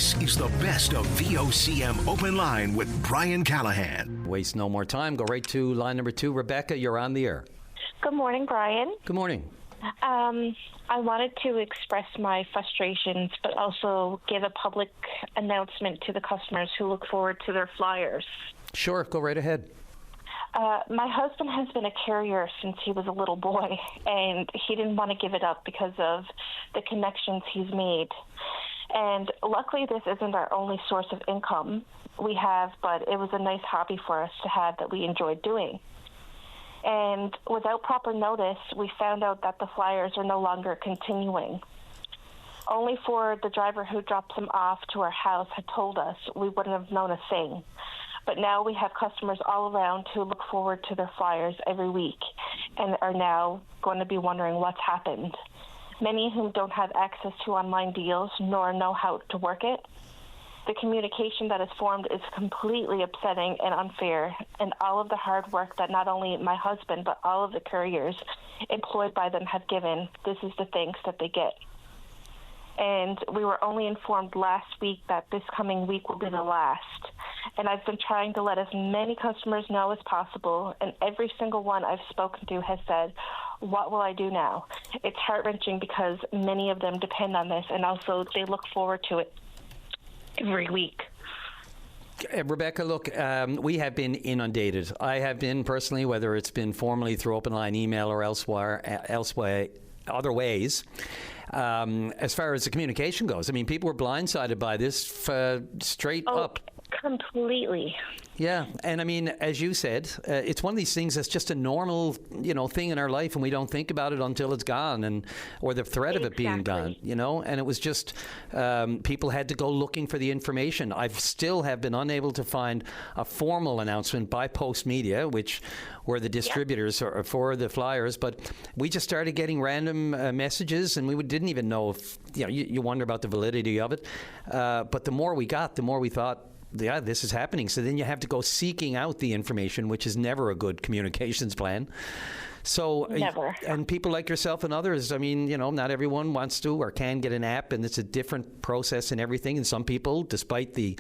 This is the best of VOCM Open Line with Brian Callahan. Waste no more time. Go right to line number 2. Rebecca, you're on the air. Good morning, Brian. Good morning. I wanted to express my frustrations, but also give a public announcement to the customers who look forward to their flyers. Sure, go right ahead. My husband has been a carrier since he was a little boy, and he didn't want to give it up because of the connections he's made. And luckily, this isn't our only source of income we have, but it was a nice hobby for us to have that we enjoyed doing. And without proper notice, we found out that the flyers are no longer continuing. Only for the driver who dropped them off to our house had told us, we wouldn't have known a thing. But now we have customers all around who look forward to their flyers every week and are now going to be wondering what's happened. Many who don't have access to online deals nor know how to work it. The communication that is formed is completely upsetting and unfair, and all of the hard work that not only my husband but all of the couriers employed by them have given, this is the thanks that they get. And we were only informed last week that this coming week will be the last. And I've been trying to let as many customers know as possible, and every single one I've spoken to has said, what will I do now? It's heart-wrenching because many of them depend on this, and also they look forward to it every week. Rebecca, look, we have been inundated. I have been personally, whether it's been formally through open line email or elsewhere, other ways. As far as the communication goes, I mean, people were blindsided by this straight up. Completely. Yeah, and I mean, as you said, it's one of these things that's just a normal, thing in our life, and we don't think about it until it's gone, or the threat of it being gone, And it was just people had to go looking for the information. I still have been unable to find a formal announcement by Post Media, which were the distributors for the flyers, but we just started getting random messages, and we didn't even know if you wonder about the validity of it. But the more we got, the more we thought, yeah, this is happening. So then you have to go seeking out the information, which is never a good communications plan. So, never. And people like yourself and others, I mean, not everyone wants to or can get an app, and it's a different process and everything. And some people, despite the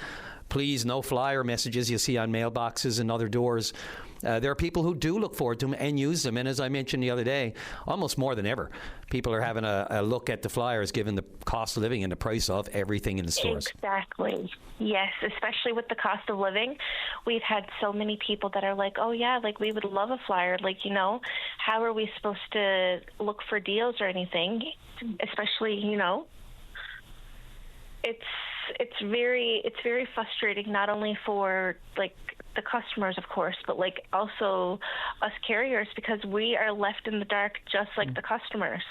please no flyer messages you see on mailboxes and other doors, there are people who do look forward to them and use them. And as I mentioned the other day, almost more than ever, people are having a look at the flyers given the cost of living and the price of everything in the stores. Exactly. Yes, especially with the cost of living. We've had so many people that are like, oh, yeah, like we would love a flyer. Like, how are we supposed to look for deals or anything? Especially, it's very frustrating, not only for like the customers, of course, but like also us carriers, because we are left in the dark just like the customers.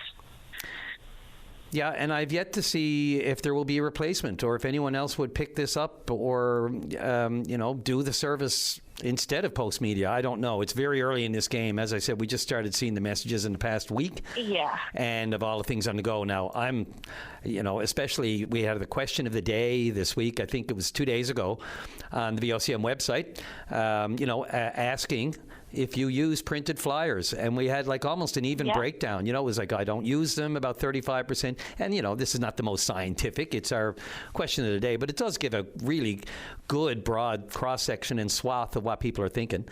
Yeah, and I've yet to see if there will be a replacement or if anyone else would pick this up or, do the service instead of Post Media. I don't know. It's very early in this game. As I said, we just started seeing the messages in the past week. Yeah. And of all the things on the go. Now, I'm, especially we had the question of the day this week. I think it was 2 days ago on the VOCM website, asking if you use printed flyers, and we had like almost an even breakdown. It was like, I don't use them, about 35%. And, this is not the most scientific. It's our question of the day, but it does give a really good, broad cross-section and swath of what people are thinking,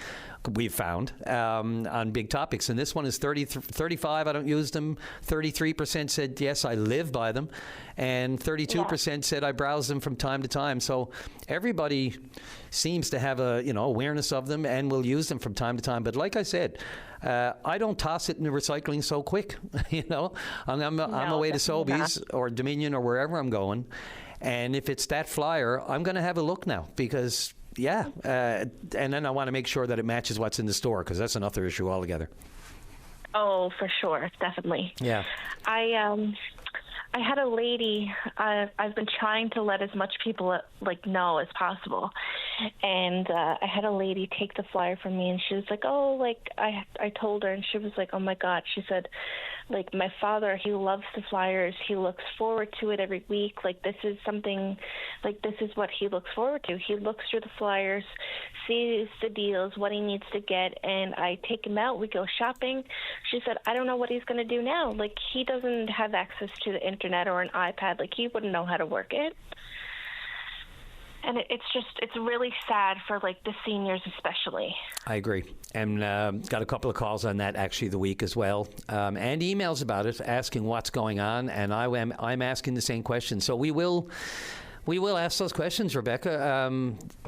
we've found, on big topics. And this one is 35, I don't use them. 33% said, yes, I live by them. And 32% said, I browse them from time to time. So everybody seems to have a, awareness of them and will use them from time to time. But like I said, I don't toss it in the recycling so quick. I'm away to Sobeys or Dominion or wherever I'm going. And if it's that flyer, I'm going to have a look now because, and then I want to make sure that it matches what's in the store, because that's another issue altogether. Oh, for sure. Definitely. Yeah. I had a lady, I've been trying to let as much people know as possible. And I had a lady take the flyer from me, and she was like, I told her, and she was like, oh my God. She said, my father, he loves the flyers. He looks forward to it every week. This is something, this is what he looks forward to. He looks through the flyers, sees the deals, what he needs to get, and I take him out. We go shopping. She said, I don't know what he's going to do now. He doesn't have access to the internet or an iPad. He wouldn't know how to work it. And it's really sad for like the seniors especially. I agree. And got a couple of calls on that actually the week as well, and emails about it asking what's going on, and I'm asking the same question. So we will ask those questions, Rebecca.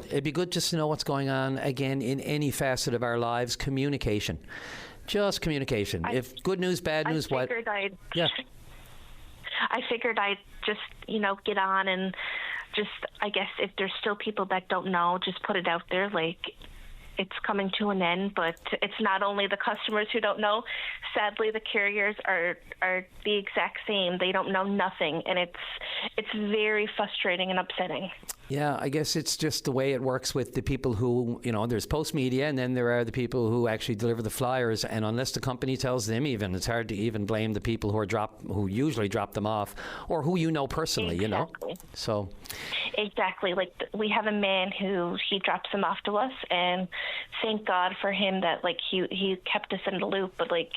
It'd be good just to know what's going on again in any facet of our lives. Communication, just communication. If good news, bad news, I figured I'd just get on and just, I guess, if there's still people that don't know, just put it out there, like, it's coming to an end. But it's not only the customers who don't know. Sadly, the carriers are the exact same. They don't know nothing, and it's very frustrating and upsetting. Yeah, I guess it's just the way it works with the people who, there's post media, and then there are the people who actually deliver the flyers. And unless the company tells them, even it's hard to even blame the people who usually drop them off, or who personally. Exactly. So exactly, like we have a man who he drops them off to us, and thank God for him that like he kept us in the loop. But like,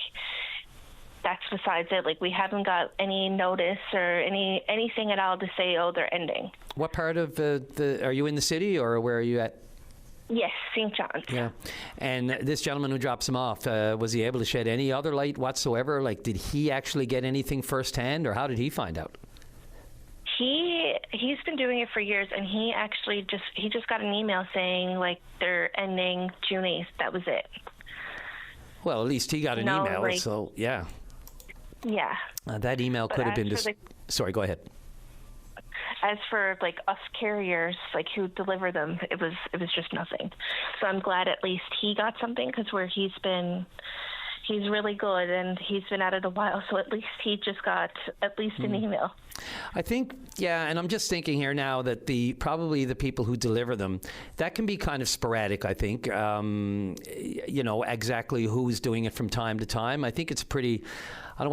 that's besides it. Like, we haven't got any notice or anything at all to say, oh, they're ending. What part of are you in the city, or where are you at? Yes, St. John's. Yeah. And this gentleman who drops him off, was he able to shed any other light whatsoever? Like, did he actually get anything firsthand, or how did he find out? He's been doing it for years, and he actually just got an email saying, like, they're ending June 8th. That was it. Well, at least he got an email, like, so yeah. Yeah. That email could have been sorry, go ahead. As for like us carriers, like who deliver them, it was just nothing. So I'm glad at least he got something, because where he's really good, and he's been at it a while. So at least he just got at least an email. I think, yeah, and I'm just thinking here now that probably the people who deliver them, that can be kind of sporadic, I think. Exactly who's doing it from time to time. I think it's pretty, I'm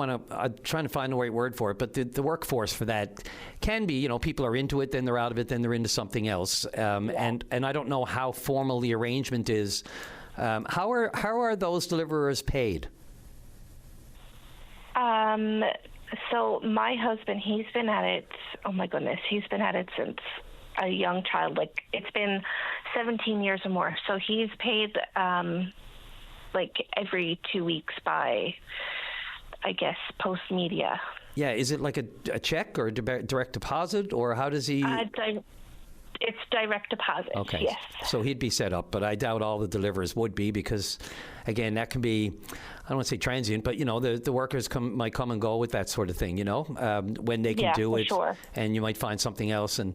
trying to find the right word for it, but the workforce for that can be, people are into it, then they're out of it, then they're into something else. And I don't know how formal the arrangement is. How are those deliverers paid? So my husband, he's been at it, oh my goodness, he's been at it since a young child. Like, it's been 17 years or more. So he's paid like every 2 weeks by, I guess, post media. Yeah, is it like a check or a direct deposit, or how does he... It's direct deposit. Okay. Yes. So he'd be set up, but I doubt all the deliverers would be, because, again, that can be, I don't want to say transient, but the workers might come and go with that sort of thing. When they can do it, sure. And you might find something else, and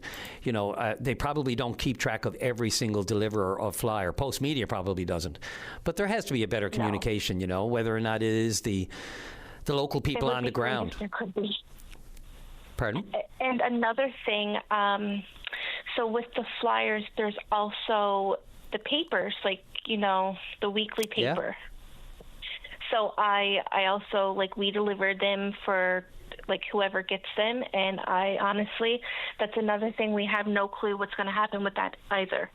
they probably don't keep track of every single deliverer of flyer. Post media probably doesn't, but there has to be a better communication. Whether or not it is the local people on the ground. There could be. Pardon? And another thing. So with the flyers, there's also the papers, like, the weekly paper. Yeah. So I also, like, we delivered them for, like, whoever gets them. And I honestly, that's another thing. We have no clue what's going to happen with that either.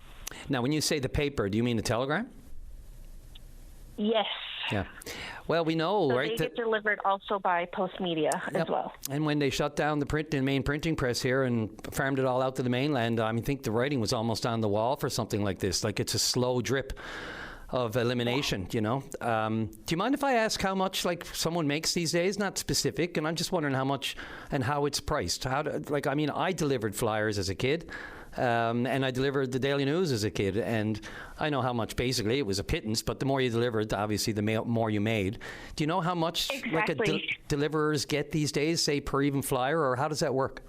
Now, when you say the paper, do you mean the telegram? Yes. Yeah. Well, we know, so right? They get delivered also by post media as well. And when they shut down the main printing press here and farmed it all out to the mainland, I think the writing was almost on the wall for something like this. Like, it's a slow drip of elimination, Do you mind if I ask how much, like, someone makes these days? Not specific, and I'm just wondering how much and how it's priced. I delivered flyers as a kid. And I delivered the Daily News as a kid, and I know how much. Basically, it was a pittance, but the more you delivered, obviously, the more you made. Do you know how much deliverers get these days, say, per even flyer, or how does that work?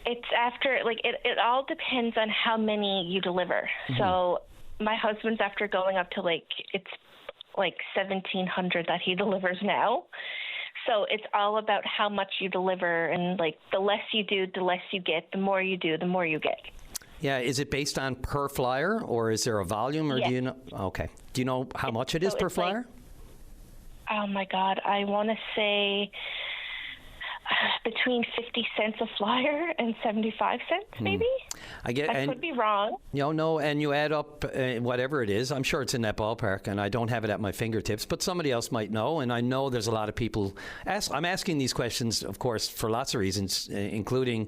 It's after, like, it all depends on how many you deliver. Mm-hmm. So my husband's after going up to, like, it's like 1,700 that he delivers now. So it's all about how much you deliver, and like the less you do, the less you get. The more you do, the more you get. Yeah, is it based on per flyer, or is there a volume, or yes. do you know? Okay, do you know how much it is per flyer? Like, oh my God, I want to say between 50 cents a flyer and 75 cents, maybe. I could be wrong. No, and you add up whatever it is. I'm sure it's in that ballpark, and I don't have it at my fingertips, but somebody else might know, and I know there's a lot of people. I'm asking these questions, of course, for lots of reasons, including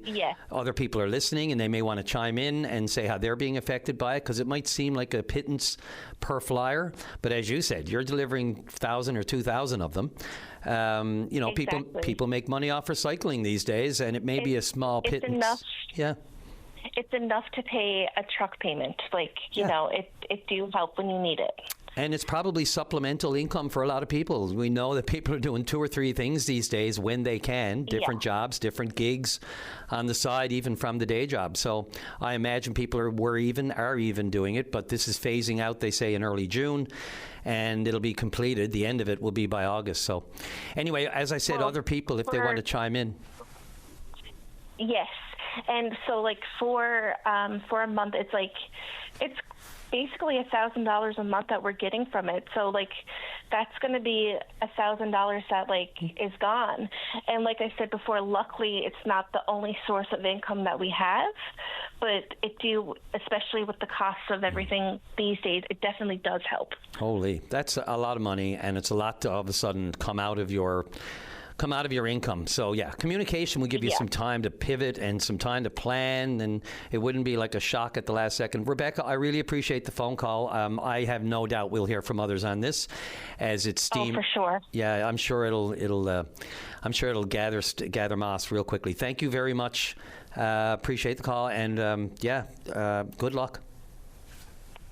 other people are listening, and they may want to chime in and say how they're being affected by it, because it might seem like a pittance per flyer, but as you said, you're delivering 1,000 or 2,000 of them. Exactly. People make money off recycling these days, and it may be a small pittance. It's enough. Yeah. It's enough to pay a truck payment. It do help when you need it. And it's probably supplemental income for a lot of people. We know that people are doing 2 or 3 things these days when they can, different jobs, different gigs on the side, even from the day job. So I imagine people are even doing it, but this is phasing out, they say, in early June, and it'll be completed. The end of it will be by August. So anyway, as I said, other people, if they want to chime in. Yes. And so for a month, it's basically $1,000 a month that we're getting from it. So that's going to be $1,000 that is gone. And like I said before, luckily it's not the only source of income that we have, but especially with the cost of everything these days, it definitely does help. Holy, that's a lot of money, and it's a lot to all of a sudden come out of your income. So communication will give you some time to pivot and some time to plan, and it wouldn't be like a shock at the last second. Rebecca, I really appreciate the phone call. I have no doubt we'll hear from others on this as it's steam. Oh, for sure. Yeah, I'm sure it'll gather moss real quickly. Thank you very much. Appreciate the call, and good luck.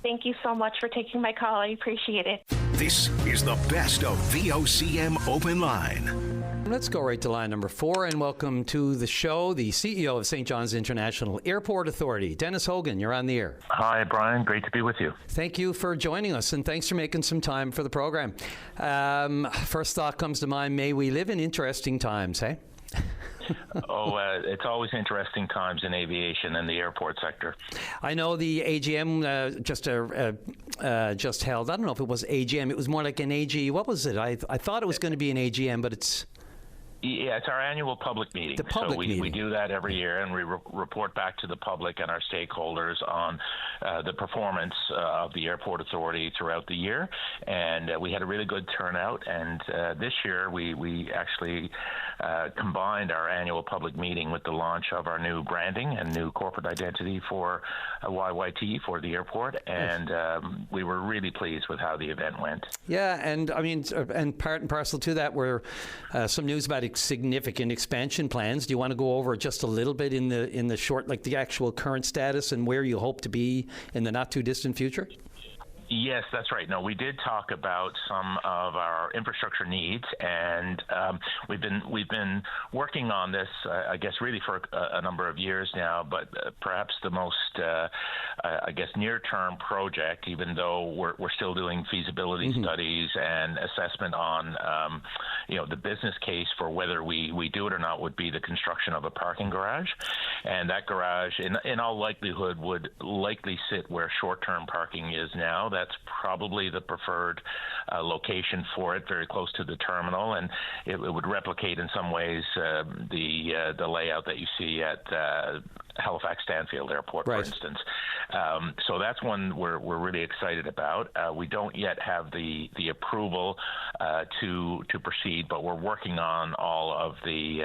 Thank you so much for taking my call. I appreciate it. This is the best of VOCM Open Line. Let's go right to line number 4 and welcome to the show the CEO of St. John's International Airport Authority, Dennis Hogan. You're on the air. Hi, Brian. Great to be with you. Thank you for joining us, and thanks for making some time for the program. First thought comes to mind, may we live in interesting times, hey? It's always interesting times in aviation and the airport sector. I know the AGM just held. I don't know if it was AGM. It was more like an AG. What was it? I thought it was going to be an AGM, but it's... Yeah, it's our annual public meeting. The public meeting. We do that every year, and we report back to the public and our stakeholders on the performance of the airport authority throughout the year. And we had a really good turnout. And this year, we actually combined our annual public meeting with the launch of our new branding and new corporate identity for YYT for the airport. And we were really pleased with how the event went. Yeah, and I mean, and part and parcel to that were some news about significant expansion plans. Do you want to go over just a little bit in the short, like the actual current status and where you hope to be in the not too distant future? Yes, that's right. No, we did talk about some of our infrastructure needs, and we've been working on this, I guess, really for a number of years now. But perhaps the most, near-term project, even though we're still doing feasibility studies and assessment on, the business case for whether we do it or not, would be the construction of a parking garage, and that garage, in all likelihood, would likely sit where short-term parking is now. That's probably the preferred location for it, very close to the terminal, and it would replicate in some ways the layout that you see at Halifax Stanfield Airport, right, for instance. So that's one we're really excited about. We don't yet have the approval to proceed, but we're working on all of the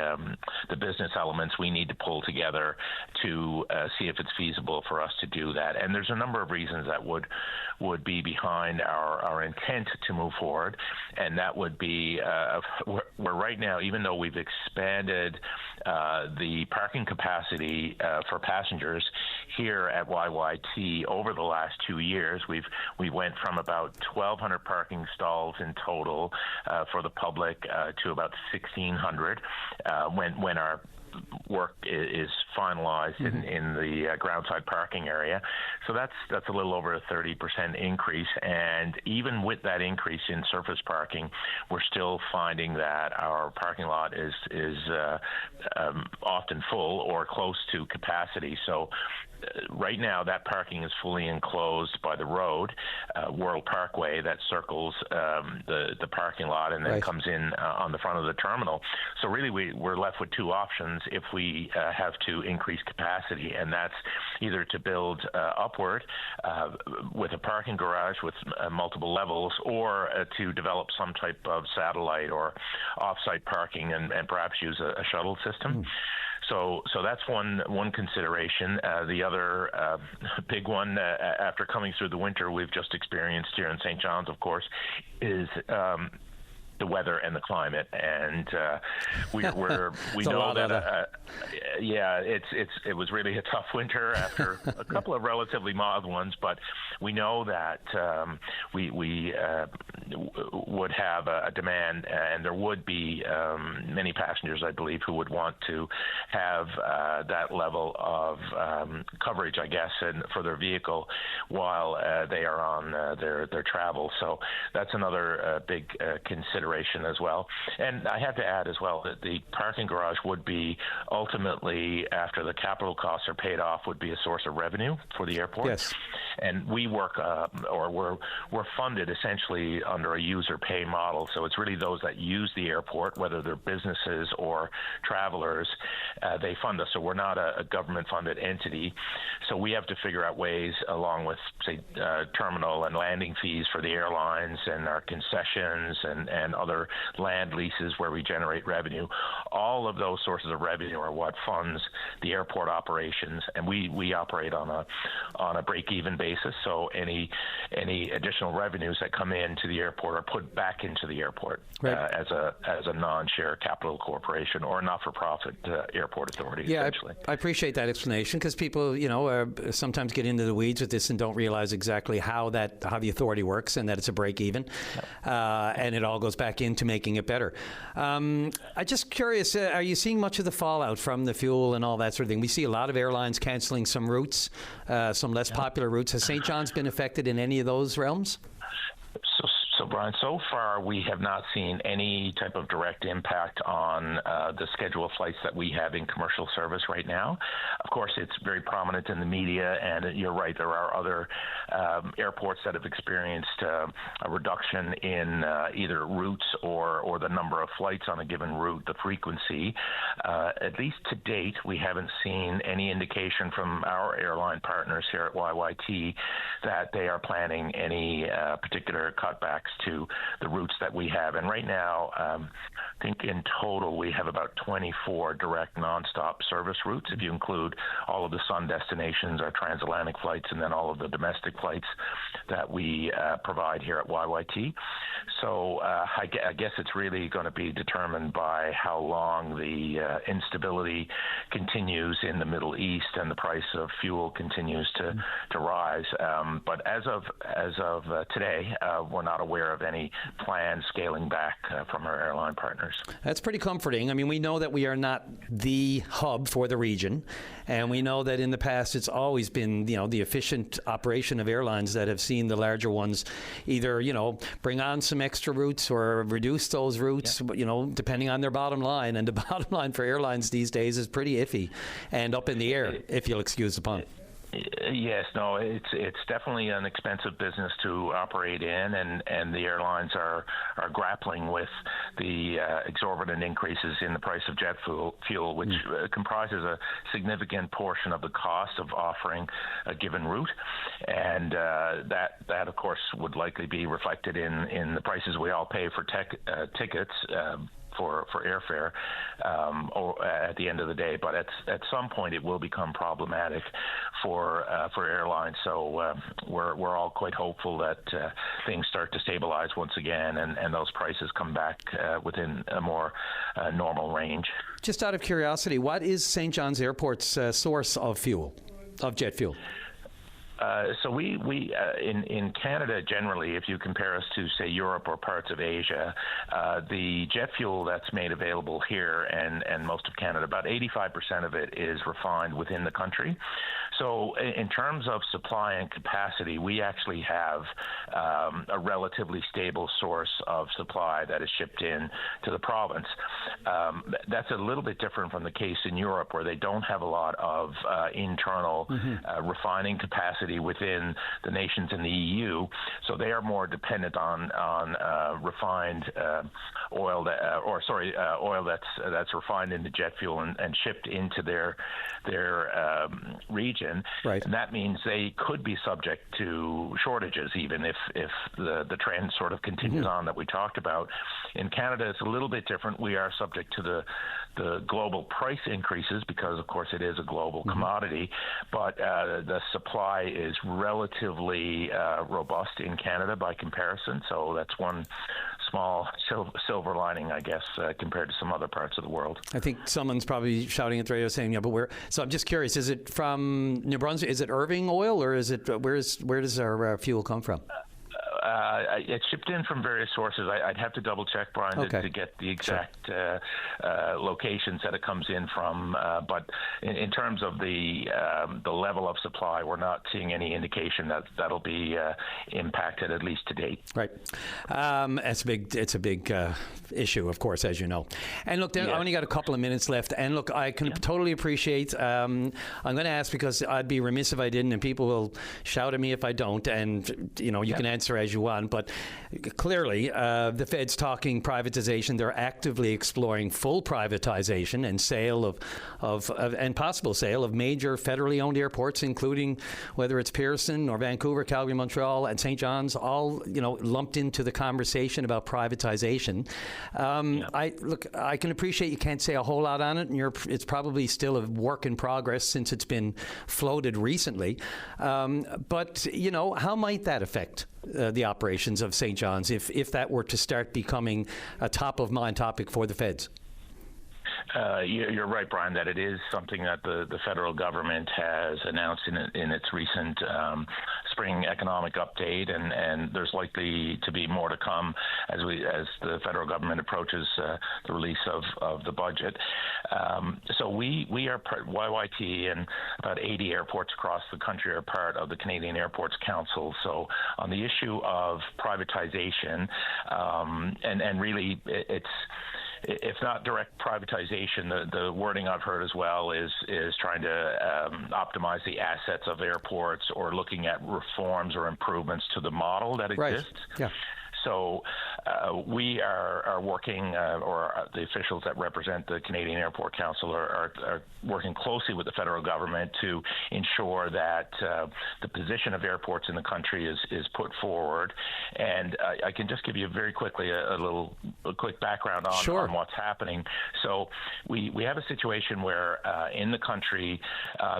business elements we need to pull together to see if it's feasible for us to do that. And there's a number of reasons that would be behind our intent to move forward, and that would be we're right now, even though we've expanded the parking capacity for passengers here at YYT over the last 2 years. We went from about 1,200 parking stalls in total for the public to about 1,600 when our work is finalized in the groundside parking area. So that's a little over a 30% increase. And even with that increase in surface parking, we're still finding that our parking lot is often full or close to capacity. So right now, that parking is fully enclosed by the road, World Parkway, that circles the parking lot and then comes in on the front of the terminal. So really, we're left with two options if we have to increase capacity, and that's either to build upward with a parking garage with multiple levels, or to develop some type of satellite or off-site parking and perhaps use a shuttle system. So that's one consideration. The other big one, after coming through the winter we've just experienced here in St. John's, of course, is the weather and the climate, and we know that it was really a tough winter after a couple of relatively mild ones, but we know that we would have a demand, and there would be many passengers, I believe, who would want to have that level of coverage, I guess, for their vehicle while they are on their travel. So that's another big consideration as well. And I have to add as well that the parking garage would be ultimately, after the capital costs are paid off, would be a source of revenue for the airport. Yes. And we work, or we're funded essentially under a user pay model. So it's really those that use the airport, whether they're businesses or travelers, they fund us. So we're not a government-funded entity. So we have to figure out ways, along with, say, terminal and landing fees for the airlines and our concessions and other land leases where we generate revenue. All of those sources of revenue are what funds the airport operations, and we operate on a break-even basis. So any additional revenues that come into the airport are put back into the airport as a non-share capital corporation or a not-for-profit airport authority. Yeah, essentially. I appreciate that explanation, because people, sometimes get into the weeds with this and don't realize exactly how the authority works, and that it's a break-even, and it all goes back into making it better. I'm just curious, are you seeing much of the fallout from the fuel and all that sort of thing? We see a lot of airlines canceling some routes, some less popular routes. Has St. John's been affected in any of those realms? So, Brian, so far we have not seen any type of direct impact on the schedule of flights that we have in commercial service right now. Of course, it's very prominent in the media, and you're right, there are other airports that have experienced a reduction in either routes or the number of flights on a given route, the frequency. At least to date, we haven't seen any indication from our airline partners here at YYT that they are planning any particular cutbacks to the routes that we have. And right now, I think in total we have about 24 direct nonstop service routes, if you include all of the sun destinations, our transatlantic flights, and then all of the domestic flights that we provide here at YYT. So I guess it's really going to be determined by how long the instability continues in the Middle East and the price of fuel continues to rise. But as of today, we're not aware of any planned scaling back from our airline partners. That's pretty comforting. I mean, we know that we are not the hub for the region, and we know that in the past it's always been, the efficient operation of airlines that have seen the larger ones either, bring on some extra routes or reduce those routes, depending on their bottom line. And the bottom line for airlines these days is pretty iffy and up in the air, if you'll excuse the pun. Yes, no, it's definitely an expensive business to operate in, and the airlines are grappling with the exorbitant increases in the price of jet fuel, which comprises a significant portion of the cost of offering a given route, and that of course would likely be reflected in the prices we all pay for tickets. For airfare or at the end of the day, but at some point it will become problematic for airlines. So we're all quite hopeful that things start to stabilize once again, and those prices come back within a more normal range. Just out of curiosity, what is St. John's Airport's source of jet fuel? So we in Canada generally, if you compare us to say Europe or parts of Asia, the jet fuel that's made available here and most of Canada, about 85% of it is refined within the country. So in terms of supply and capacity, we actually have a relatively stable source of supply that is shipped in to the province. That's a little bit different from the case in Europe, where they don't have a lot of internal refining capacity within the nations in the EU. So they are more dependent on refined oil, oil that's refined into jet fuel and shipped into their region. Right. And that means they could be subject to shortages, even if the trend sort of continues on that we talked about. In Canada, it's a little bit different. We are subject to the global price increases because, of course, it is a global commodity, but the supply is relatively robust in Canada by comparison. So that's one small silver lining, I guess, compared to some other parts of the world. I think someone's probably shouting at the radio saying, "Yeah, but where?" So I'm just curious: is it from New Brunswick? Is it Irving oil, or is it where does our fuel come from? It's shipped in from various sources. I'd have to double check, Brian, to get the exact locations that it comes in from. But in terms of the level of supply, we're not seeing any indication that that'll be impacted, at least to date. Right. It's a big issue, of course, as you know. And look, I only got a couple of minutes left. And look, I can totally appreciate. I'm going to ask because I'd be remiss if I didn't, and people will shout at me if I don't. And you can answer as you want, but clearly the Fed's talking privatization. They're actively exploring full privatization and sale and possible sale of major federally owned airports, including whether it's Pearson or Vancouver, Calgary, Montreal, and St. John's, all lumped into the conversation about privatization. I can appreciate you can't say a whole lot on it, and it's probably still a work in progress since it's been floated recently. But how might that affect the operations of St. John's if that were to start becoming a top-of-mind topic for the feds? You're right, Brian, that it is something that the federal government has announced in its recent spring economic update, and there's likely to be more to come as the federal government approaches the release of the budget. So we are YYT, and about 80 airports across the country are part of the Canadian Airports Council. So on the issue of privatization, and really it's, if not direct privatization, the wording I've heard as well is trying to optimize the assets of airports or looking at reforms or improvements to the model that exists. Right. Yeah. So we are working, or the officials that represent the Canadian Airport Council are working closely with the federal government to ensure that the position of airports in the country is put forward. And I can just give you very quickly a quick background on what's happening. So we have a situation where in the country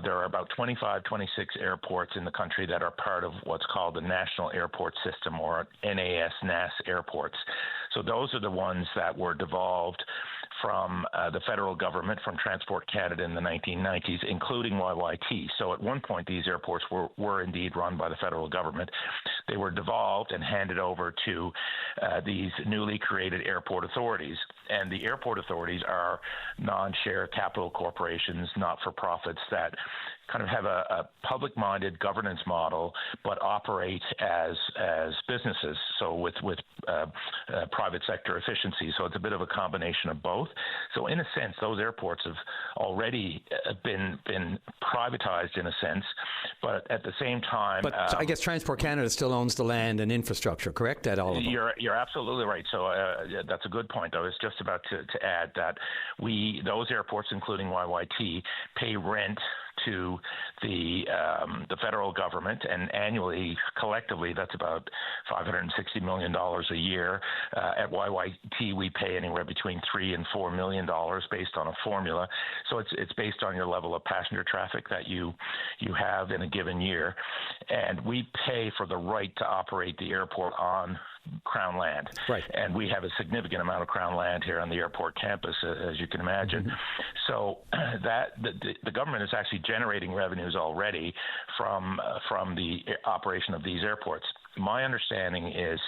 there are about 25, 26 airports in the country that are part of what's called the National Airport System, or NAS airports. So those are the ones that were devolved from the federal government, from Transport Canada in the 1990s, including YYT. So at one point, these airports were indeed run by the federal government. They were devolved and handed over to these newly created airport authorities. And the airport authorities are non-share capital corporations, not-for-profits, that kind of have a public-minded governance model, but operate as businesses, so with private sector efficiency. So it's a bit of a combination of both. So in a sense, those airports have already been privatized in a sense, but at the same time... But I guess Transport Canada still owns the land and infrastructure, correct, at all of them? You're absolutely right. So that's a good point. I was just about to add that those airports, including YYT, pay rent to the federal government, and annually, collectively, that's about $560 million a year. At YYT, we pay anywhere between $3 and $4 million based on a formula. So it's based on your level of passenger traffic that you have in a given year, and we pay for the right to operate the airport on Crown land. Right. And we have a significant amount of Crown land here on the airport campus, as you can imagine. Mm-hmm. So that the government is actually generating revenues already from the operation of these airports. My understanding is,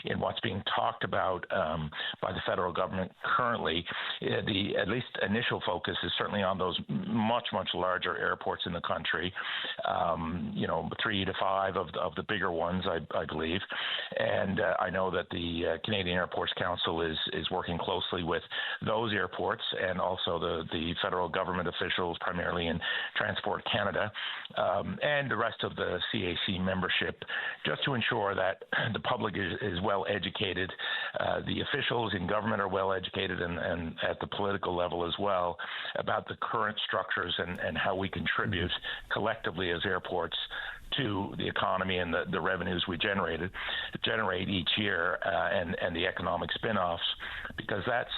in what's being talked about by the federal government currently, the at least initial focus is certainly on those much larger airports in the country. 3 to 5 of the bigger ones, I believe. And I know that the Canadian Airports Council is working closely with those airports and also the federal government officials, primarily in Transport Canada, and the rest of the CAC membership, just to ensure that the public is well educated, the officials in government are well educated, and at the political level as well, about the current structures and how we contribute collectively as airports to the economy and the revenues we generate each year, and the economic spin-offs, because that's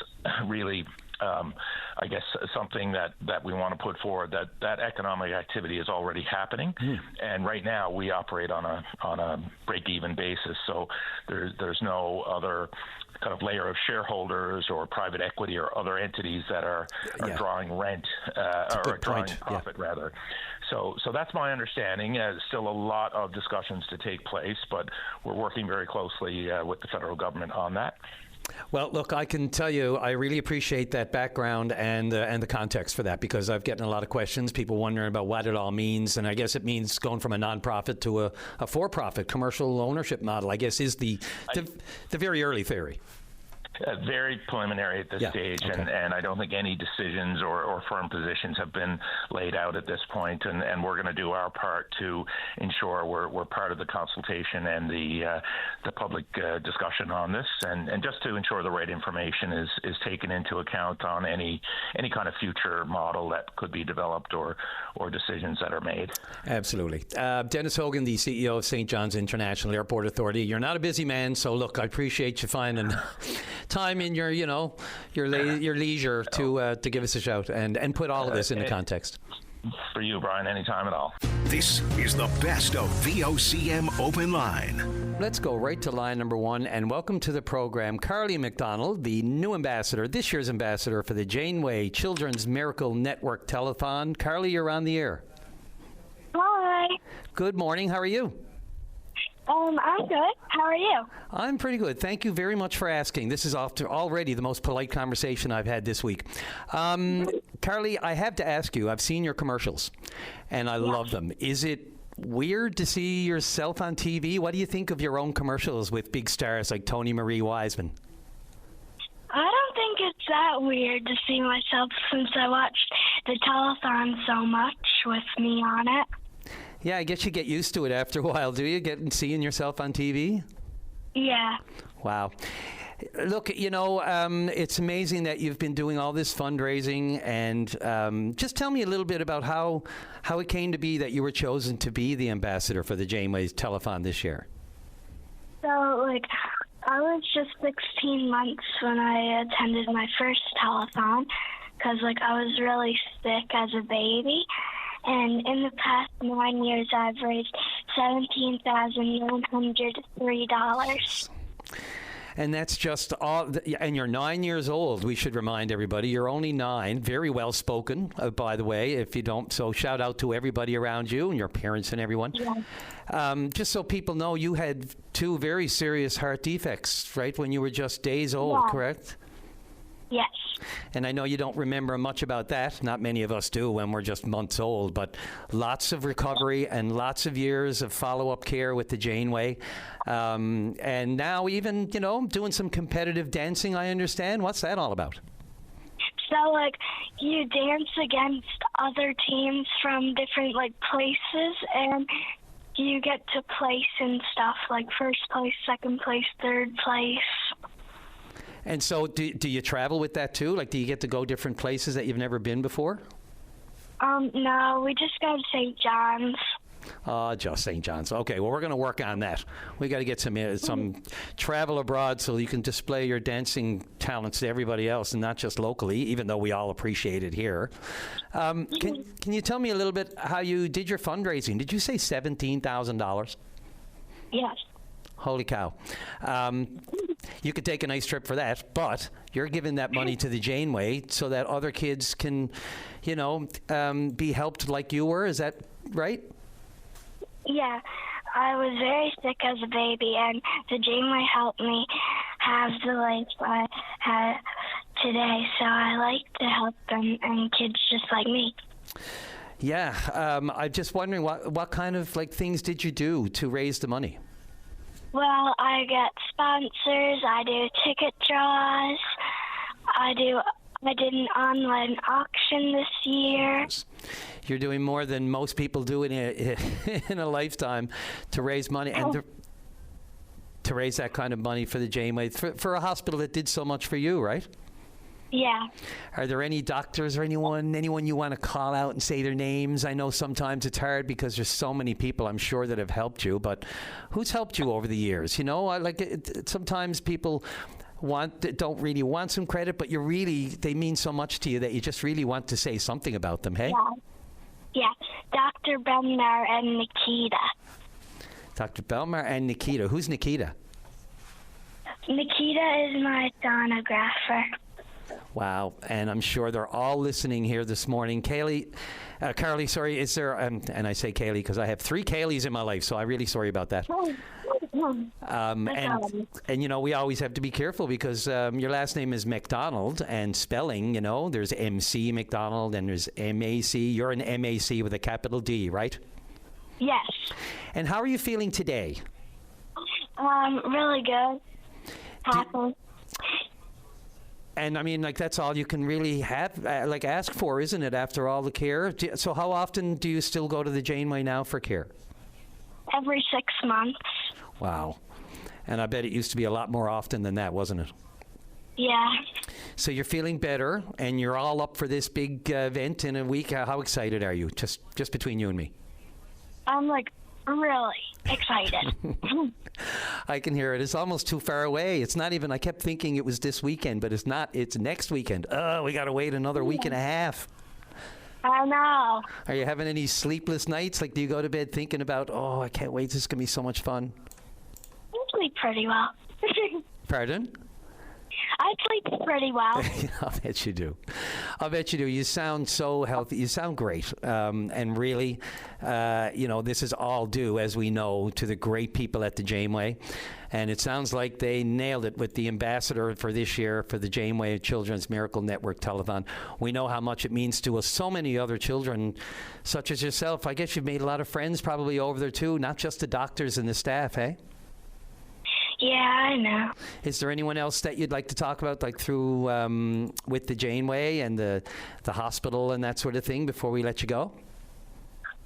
really I guess something that we want to put forward, that economic activity is already happening, and right now we operate on a break-even basis. So there's no other kind of layer of shareholders or private equity or other entities that are drawing rent or drawing profit rather. So that's my understanding. Still a lot of discussions to take place, but we're working very closely with the federal government on that. Well, look, I can tell you I really appreciate that background and the context for that, because I've gotten a lot of questions, people wondering about what it all means. And I guess it means going from a nonprofit to a for-profit commercial ownership model, I guess, is the very early theory. Very preliminary at this stage, okay. and I don't think any decisions or firm positions have been laid out at this point, and we're going to do our part to ensure we're part of the consultation and the public discussion on this, and just to ensure the right information is taken into account on any kind of future model that could be developed or decisions that are made. Absolutely. Dennis Hogan, the CEO of St. John's International Airport Authority. You're not a busy man, so look, I appreciate you finding time in your leisure to give us a shout and put all of this into context. For you, Brian, anytime at all. This is the best of VOCM Open Line. Let's go right to line number 1 and welcome to the program Carly McDonald, the new ambassador, this year's ambassador for the Janeway Children's Miracle Network Telethon. Carly, you're on the air. Hi. Good morning. How are you? I'm good. How are you? I'm pretty good. Thank you very much for asking. This is already the most polite conversation I've had this week. Carly, I have to ask you, I've seen your commercials, and I love them. Is it weird to see yourself on TV? What do you think of your own commercials with big stars like Tony Marie Wiseman? I don't think it's that weird to see myself, since I watched the telethon so much with me on it. Yeah, I guess you get used to it after a while, do you? Seeing yourself on TV? Yeah. Wow. Look, it's amazing that you've been doing all this fundraising, and just tell me a little bit about how it came to be that you were chosen to be the ambassador for the Janeway Telethon this year. So, I was just 16 months when I attended my first telethon, because, I was really sick as a baby. And in the past 9 years, I've raised $17,903. And that's just all. And you're 9 years old. We should remind everybody you're only 9. Very well spoken, by the way. If you don't, so shout out to everybody around you and your parents and everyone. Yeah. Just so people know, you had 2 very serious heart defects, right, when you were just days old, correct? Yes. And I know you don't remember much about that. Not many of us do when we're just months old, but lots of recovery and lots of years of follow-up care with the Janeway. And now even, doing some competitive dancing, I understand. What's that all about? So, you dance against other teams from different, places, and you get to place in stuff like first place, second place, third place. And so do you travel with that too? Do you get to go different places that you've never been before? No, we just go to St. John's. Just St. John's. Okay, well, we're going to work on that. We got to get some travel abroad so you can display your dancing talents to everybody else and not just locally, even though we all appreciate it here. Can you tell me a little bit how you did your fundraising? Did you say $17,000? Yes. Holy cow. You could take a nice trip for that, but you're giving that money to the Janeway so that other kids can, be helped like you were. Is that right? Yeah, I was very sick as a baby, and the Janeway helped me have the life I had today, so I like to help them and kids just like me. Yeah, I'm just wondering what kind of things did you do to raise the money? Well, I get sponsors, I do ticket draws, I did an online auction this year. You're doing more than most people do in a lifetime to raise money and to raise that kind of money for the Janeway, for a hospital that did so much for you, right? Yeah. Are there any doctors or anyone you want to call out and say their names? I know sometimes it's hard because there's so many people, I'm sure, that have helped you, but who's helped you over the years? Sometimes people don't really want some credit, but they mean so much to you that you just really want to say something about them, hey? Yeah. Dr. Belmar and Nikita. Dr. Belmar and Nikita. Who's Nikita? Nikita is my sonographer. Wow, and I'm sure they're all listening here this morning. Carly, sorry, is there, and I say Kaylee because I have 3 Kayleys in my life, so I'm really sorry about that. And we always have to be careful because your last name is McDonald, and spelling, there's MC McDonald and there's MAC. You're an MAC with a capital D, right? Yes. And how are you feeling today? Really good. Happy. And I mean, that's all you can really have, ask for, isn't it, after all the care? So how often do you still go to the Janeway now for care? Every 6 months. Wow. And I bet it used to be a lot more often than that, wasn't it? Yeah. So you're feeling better, and you're all up for this big event in a week. How excited are you, just between you and me? I'm really excited. I can hear it. It's almost too far away. It's not even, I kept thinking it was this weekend, but it's not. It's next weekend. Oh, we got to wait another week and a half. I know. Are you having any sleepless nights? Do you go to bed thinking about, oh, I can't wait, this is going to be so much fun? I sleep pretty well. Pardon? I sleep pretty well. I bet you do. I bet you do. You sound so healthy. You sound great. And really, this is all due, as we know, to the great people at the Janeway. And it sounds like they nailed it with the ambassador for this year for the Janeway Children's Miracle Network Telethon. We know how much it means to so many other children, such as yourself. I guess you've made a lot of friends probably over there, too, not just the doctors and the staff, eh? Yeah, I know. Is there anyone else that you'd like to talk about, through with the Janeway and the hospital and that sort of thing before we let you go?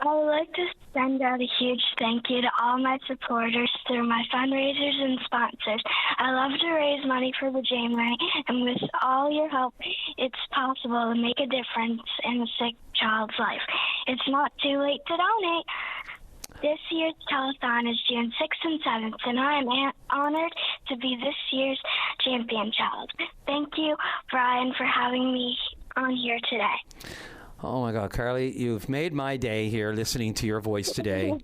I would like to send out a huge thank you to all my supporters through my fundraisers and sponsors. I love to raise money for the Janeway, and with all your help, it's possible to make a difference in a sick child's life. It's not too late to donate. This year's telethon is June 6th and 7th, and I am honored to be this year's champion child. Thank you, Brian, for having me on here today. Oh, my God, Carly, you've made my day here listening to your voice today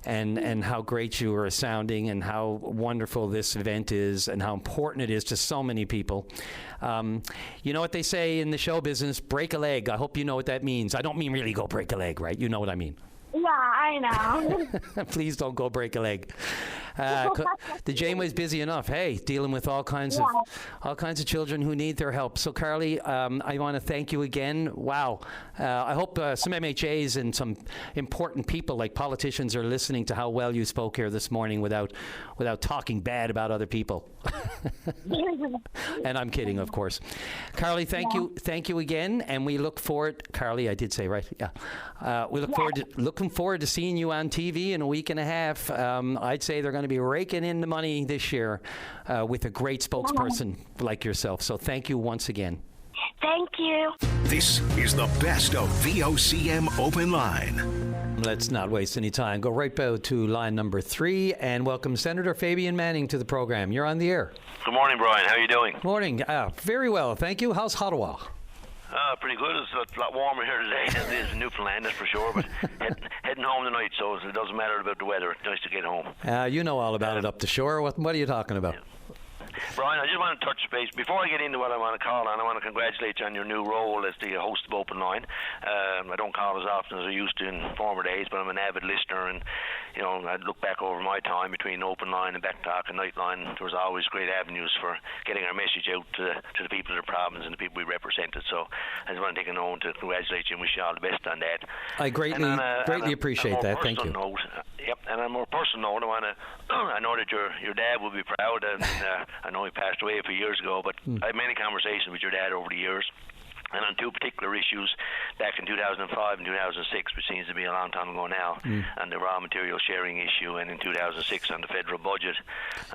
and how great you are sounding and how wonderful this event is and how important it is to so many people. You know what they say in the show business, break a leg. I hope you know what that means. I don't mean really go break a leg, right? You know what I mean. Yeah, I know. Please don't go break a leg. The Janeway's busy enough, hey, dealing with all kinds of children who need their help. So, Carly, I want to thank you again. Wow. I hope some MHAs and some important people like politicians are listening to how well you spoke here this morning without talking bad about other people. And I'm kidding, of course. Carly, thank you again, and we look forward. Carly, I did say right. Yeah, we looking forward to seeing you on TV in a week and a half. I'd say they're going to be raking in the money this year with a great spokesperson like yourself. So thank you once again. Thank you. This is the best of VOCM Open Line. Let's not waste any time. Go right to line number 3 and welcome Senator Fabian Manning to the program. You're on the air. Good morning, Brian. How are you doing? Morning. Very well. Thank you. How's Ottawa? Pretty good. It's a lot warmer here today than it is in Newfoundland, that's for sure. But heading home tonight, so it doesn't matter about the weather. It's nice to get home. You know all about it up the shore. What are you talking about? Yeah. Brian, I just want to touch base. Before I get into what I want to call on, I want to congratulate you on your new role as the host of Open Line. I don't call as often as I used to in former days, but I'm an avid listener, and I look back over my time between Open Line and Back Talk and Nightline. There was always great avenues for getting our message out to the people of the province and the people we represented. So I just want to take a moment to congratulate you and wish you all the best on that. I greatly appreciate that. Thank you. And on a more personal note, I know that your dad will be proud, and I know he passed away a few years ago, but I had many conversations with your dad over the years. And on two particular issues back in 2005 and 2006, which seems to be a long time ago now, on the raw material sharing issue, and in 2006 on the federal budget,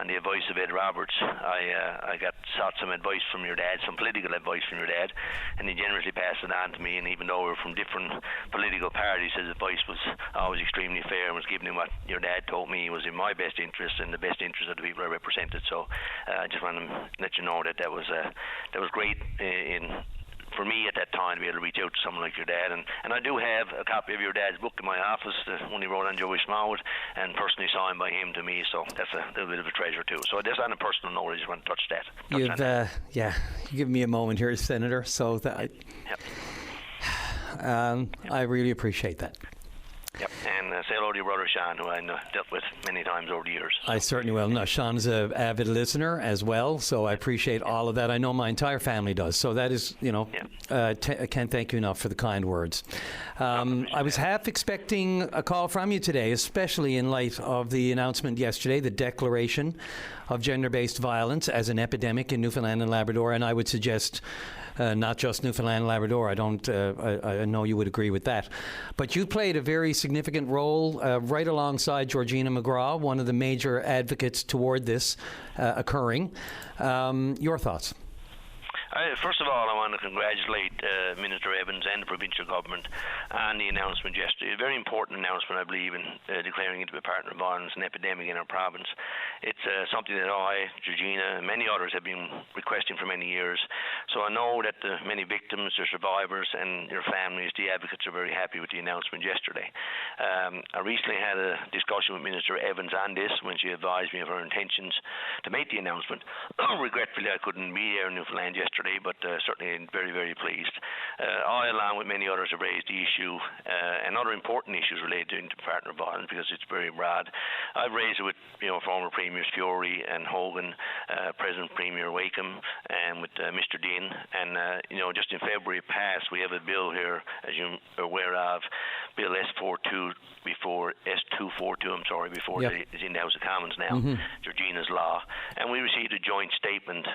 on the advice of Ed Roberts, I sought some advice from your dad, some political advice from your dad, and he generously passed it on to me. And even though we were from different political parties, his advice was always extremely fair and was giving him what your dad told me was in my best interest and the best interest of the people I represented. So I just want to let you know that was great for me at that time to be able to reach out to someone like your dad. And I do have a copy of your dad's book in my office, the one he wrote on Joey Smallwood, and personally signed by him to me, so that's a little bit of a treasure too. So just on a personal note, I just want to touch that. You give me a moment here, Senator, so that I really appreciate that. Yep, and say hello to your brother Sean, who I dealt with many times over the years. I certainly will. No, Sean is an avid listener as well, so I appreciate all of that. I know my entire family does, so that is, I can't thank you enough for the kind words. I was half expecting a call from you today, especially in light of the announcement yesterday, the declaration of gender-based violence as an epidemic in Newfoundland and Labrador, and I would suggest not just Newfoundland and Labrador. I know you would agree with that. But you played a very significant role right alongside Georgina McGrath, one of the major advocates toward this occurring. Your thoughts? First of all, I want to congratulate Minister Evans and the provincial government on the announcement yesterday. A very important announcement, I believe, in declaring intimate partner violence an epidemic in our province. It's something that I, Georgina, and many others have been requesting for many years. So I know that the many victims, their survivors, and their families, the advocates, are very happy with the announcement yesterday. I recently had a discussion with Minister Evans on this when she advised me of her intentions to make the announcement. Regretfully, I couldn't be there in Newfoundland yesterday, but certainly very, very pleased. I, along with many others, have raised the issue and other important issues related to intimate partner violence because it's very broad. I've raised it with former Premiers Fiore and Hogan, present Premier Wakeham, and with Mr. Dean. And just in February past, we have a bill here, as you're aware of, Bill S242 before it's in the House of Commons now, Georgina's law. And we received a joint statement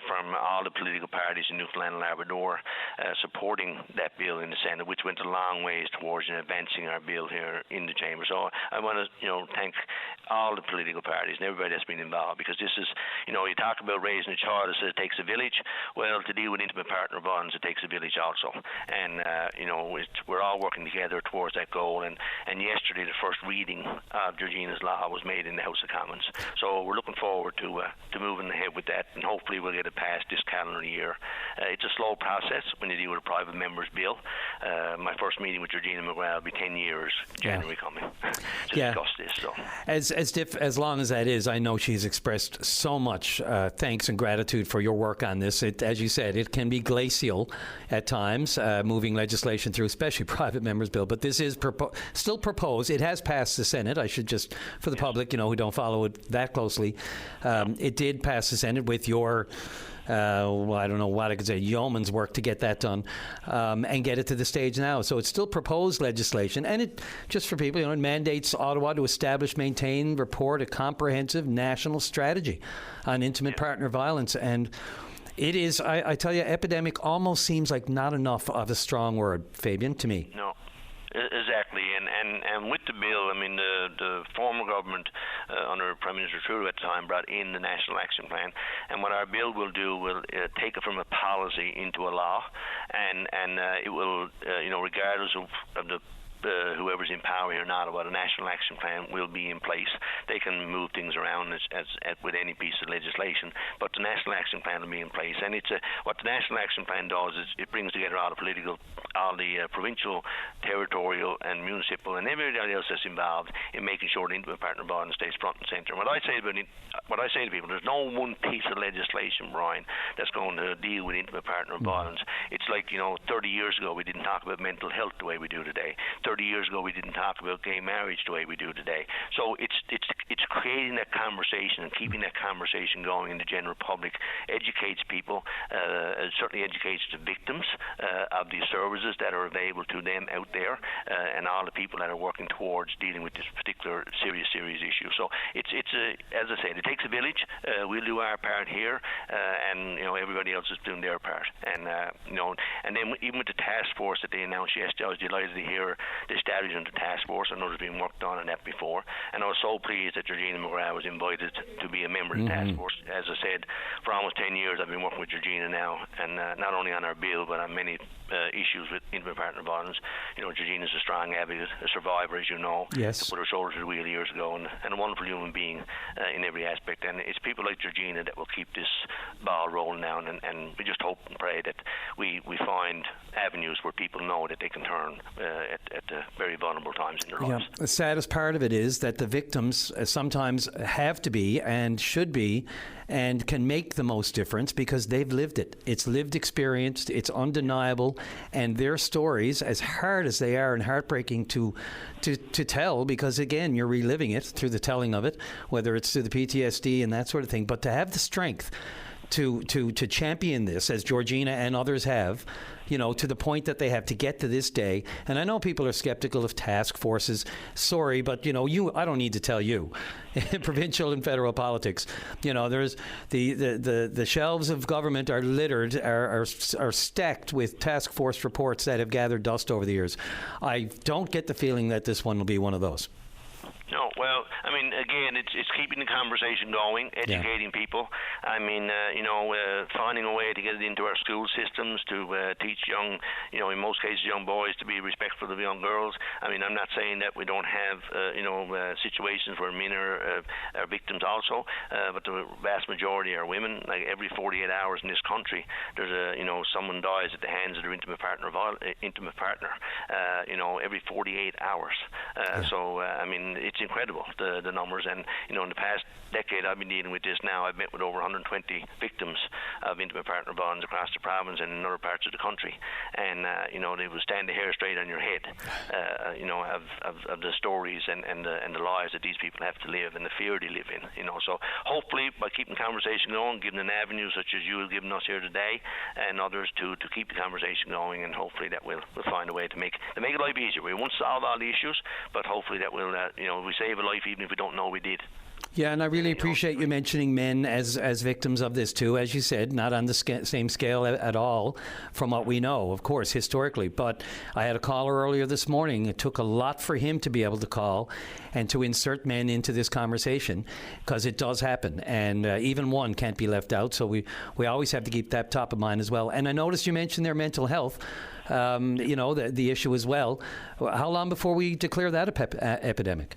from all the political parties in Newfoundland and Labrador supporting that bill in the Senate, which went a long ways towards advancing our bill here in the Chamber. So I want to thank all the political parties and everybody that's been involved, because this is, you talk about raising a child, it says it takes a village. Well, to deal with intimate partner violence, it takes a village also. And, we're all working together towards that goal. And yesterday, the first reading of Georgina's law was made in the House of Commons. So we're looking forward to moving ahead with that, and hopefully we'll get it passed this calendar year. It's a slow process when you deal with a private member's bill. My first meeting with Georgina McGrath will be 10 years, January coming, to discuss this. So. As long as that is, I know she's expressed so much thanks and gratitude for your work on this. As you said, it can be glacial at times, moving legislation through, especially private members' bill. But this is still proposed. It has passed the Senate. I should just, for the public, who don't follow it that closely, it did pass the Senate with your I don't know what I could say, yeoman's work to get that done and get it to the stage now. So it's still proposed legislation, and it, just for people, it mandates Ottawa to establish, maintain, report a comprehensive national strategy on intimate partner violence. And it is, I tell you, epidemic almost seems like not enough of a strong word, Fabian, to me. No. Exactly, and with the bill, the former government under Prime Minister Trudeau at the time brought in the National Action Plan, and what our bill will do will take it from a policy into a law, and it will, regardless of the whoever's in power here in Ottawa, the National Action Plan will be in place. They can move things around as with any piece of legislation, but the National Action Plan will be in place. And what the National Action Plan does is it brings together all the provincial, territorial, and municipal, and everybody else that's involved in making sure the intimate partner bond stays front and centre. What I say to people, there's no one piece of legislation, Brian, that's going to deal with intimate partner violence. It's like 30 years ago we didn't talk about mental health the way we do today. 30 years ago we didn't talk about gay marriage the way we do today. So it's creating that conversation and keeping that conversation going in the general public, educates people, certainly educates the victims of the services that are available to them out there, and all the people that are working towards dealing with this particular serious issue. So it's as I said, it takes a village. We'll do our part here, and everybody else is doing their part. And and then even with the task force that they announced yesterday, I was delighted to hear the status on the task force. I know there's been worked on that before, and I was so pleased that Georgina McGrath was invited to be a member of the task force. As I said, for almost 10 years I've been working with Georgina now, and not only on our bill but on many issues with intimate partner violence. Georgina's a strong advocate, a survivor, as you know. Yes. To put her shoulder to the wheel years ago, and a wonderful human being in every aspect. And it's people like Georgina that will keep this ball rolling down, and we just hope and pray that we find avenues where people know that they can turn at the very vulnerable times in their lives. The saddest part of it is that the victims sometimes have to be and should be and can make the most difference because they've lived it. It's lived experience, it's undeniable, and their stories, as hard as they are and heartbreaking to tell, because again, you're reliving it through the telling of it, whether it's through the PTSD and that sort of thing, but to have the strength to champion this, as Georgina and others have, to the point that they have to get to this day. And I know people are skeptical of task forces. Sorry, but I don't need to tell you. In provincial and federal politics, there's the shelves of government are littered, are stacked with task force reports that have gathered dust over the years. I don't get the feeling that this one will be one of those. No, well, I mean, again, it's keeping the conversation going, educating people. I mean, finding a way to get it into our school systems to teach young, in most cases, young boys to be respectful of young girls. I mean, I'm not saying that we don't have, situations where men are victims also, but the vast majority are women. Like every 48 hours in this country, there's someone dies at the hands of their intimate partner. Every 48 hours. So, I mean, it's incredible, the numbers. And in the past decade I've been dealing with this now, I've met with over 120 victims of intimate partner bonds across the province and in other parts of the country, and they will stand the hair straight on your head of the stories and the lives that these people have to live and the fear they live in. So hopefully by keeping conversation going, giving an avenue such as you have given us here today and others to keep the conversation going, and hopefully that we'll find a way to make life easier. We won't solve all the issues, but hopefully that will we save a life even if we don't know we did. Yeah, and I really appreciate you mentioning men as victims of this too. As you said, not on the same scale at all from what we know, of course, historically. But I had a caller earlier this morning. It took a lot for him to be able to call and to insert men into this conversation, because it does happen. And even one can't be left out. So we always have to keep that top of mind as well. And I noticed you mentioned their mental health, the issue as well. How long before we declare that epidemic?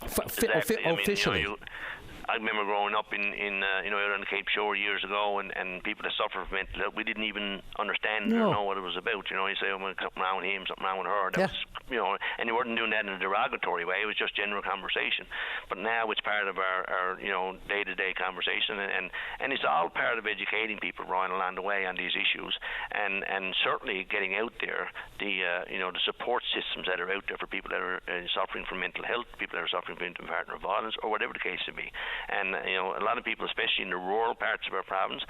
Officially. I remember growing up in out on the Cape Shore years ago, and people that suffer from mental health, we didn't even understand or know what it was about. You say, oh, something wrong with him, something wrong with her. That was, and you weren't doing that in a derogatory way. It was just general conversation. But now it's part of our day-to-day conversation, and it's all part of educating people, Ryan, along the way on these issues, and certainly getting out there the support systems that are out there for people that are suffering from mental health, people that are suffering from intimate partner violence, or whatever the case may be. And a lot of people, especially in the rural parts of our province,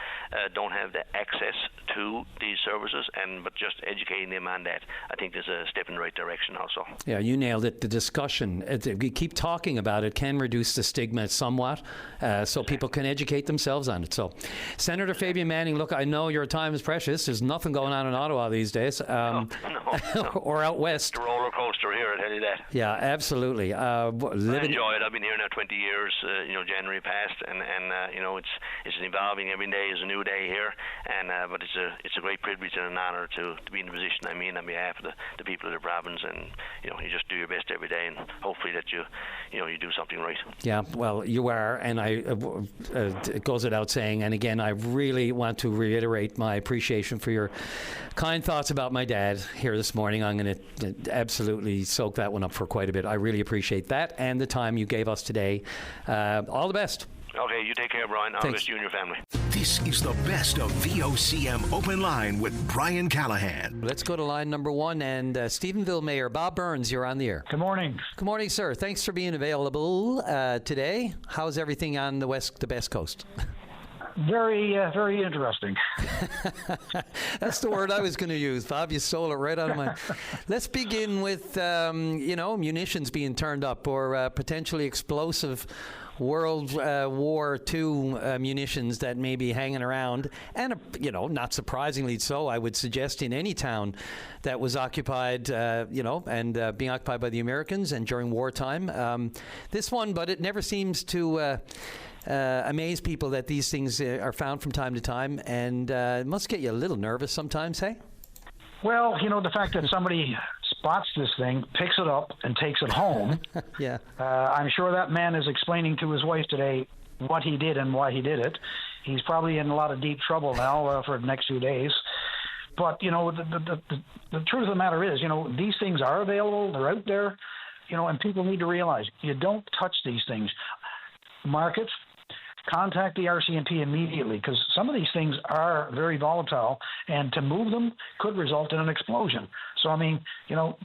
don't have the access to these services, but just educating them on that, I think, is a step in the right direction also. Yeah, you nailed it. The discussion, we keep talking about it, can reduce the stigma somewhat, so people can educate themselves on it. So, Senator Fabian Manning, look, I know your time is precious. There's nothing going on in Ottawa these days, no. or out west. It's a roller coaster here, I tell you that. Yeah, absolutely. I enjoy it. I've been here now 20 years. January passed, and it's evolving every day is a new day here, and but it's a great privilege and an honor to be in the position I'm in on behalf of the people of the province, and you just do your best every day, and hopefully that you do something right. Yeah, well, you are, and it goes without saying. And again, I really want to reiterate my appreciation for your kind thoughts about my dad here this morning. I'm going to absolutely soak that one up for quite a bit. I really appreciate that and the time you gave us today. All the best. Okay, you take care, Brian. All the best, you and your family. This is the best of VOCM Open Line with Brian Callahan. Let's go to line number one, and Stephenville Mayor Bob Burns, you're on the air. Good morning. Good morning, sir. Thanks for being available today. How's everything on the Best Coast? Very, very interesting. That's the word I was going to use, Bob. You stole it right out of my... Let's begin with, munitions being turned up or potentially explosive World War II munitions that may be hanging around. And, not surprisingly so, I would suggest, in any town that was occupied, and being occupied by the Americans and during wartime. This one, but it never seems to... amaze people that these things are found from time to time, and it must get you a little nervous sometimes, hey? Well, the fact that somebody spots this thing, picks it up, and takes it home. Yeah. I'm sure that man is explaining to his wife today what he did and why he did it. He's probably in a lot of deep trouble now for the next few days. But, the truth of the matter is, these things are available. They're out there, and people need to realize you don't touch these things. Mark it. Contact the RCMP immediately, because some of these things are very volatile, and to move them could result in an explosion. So,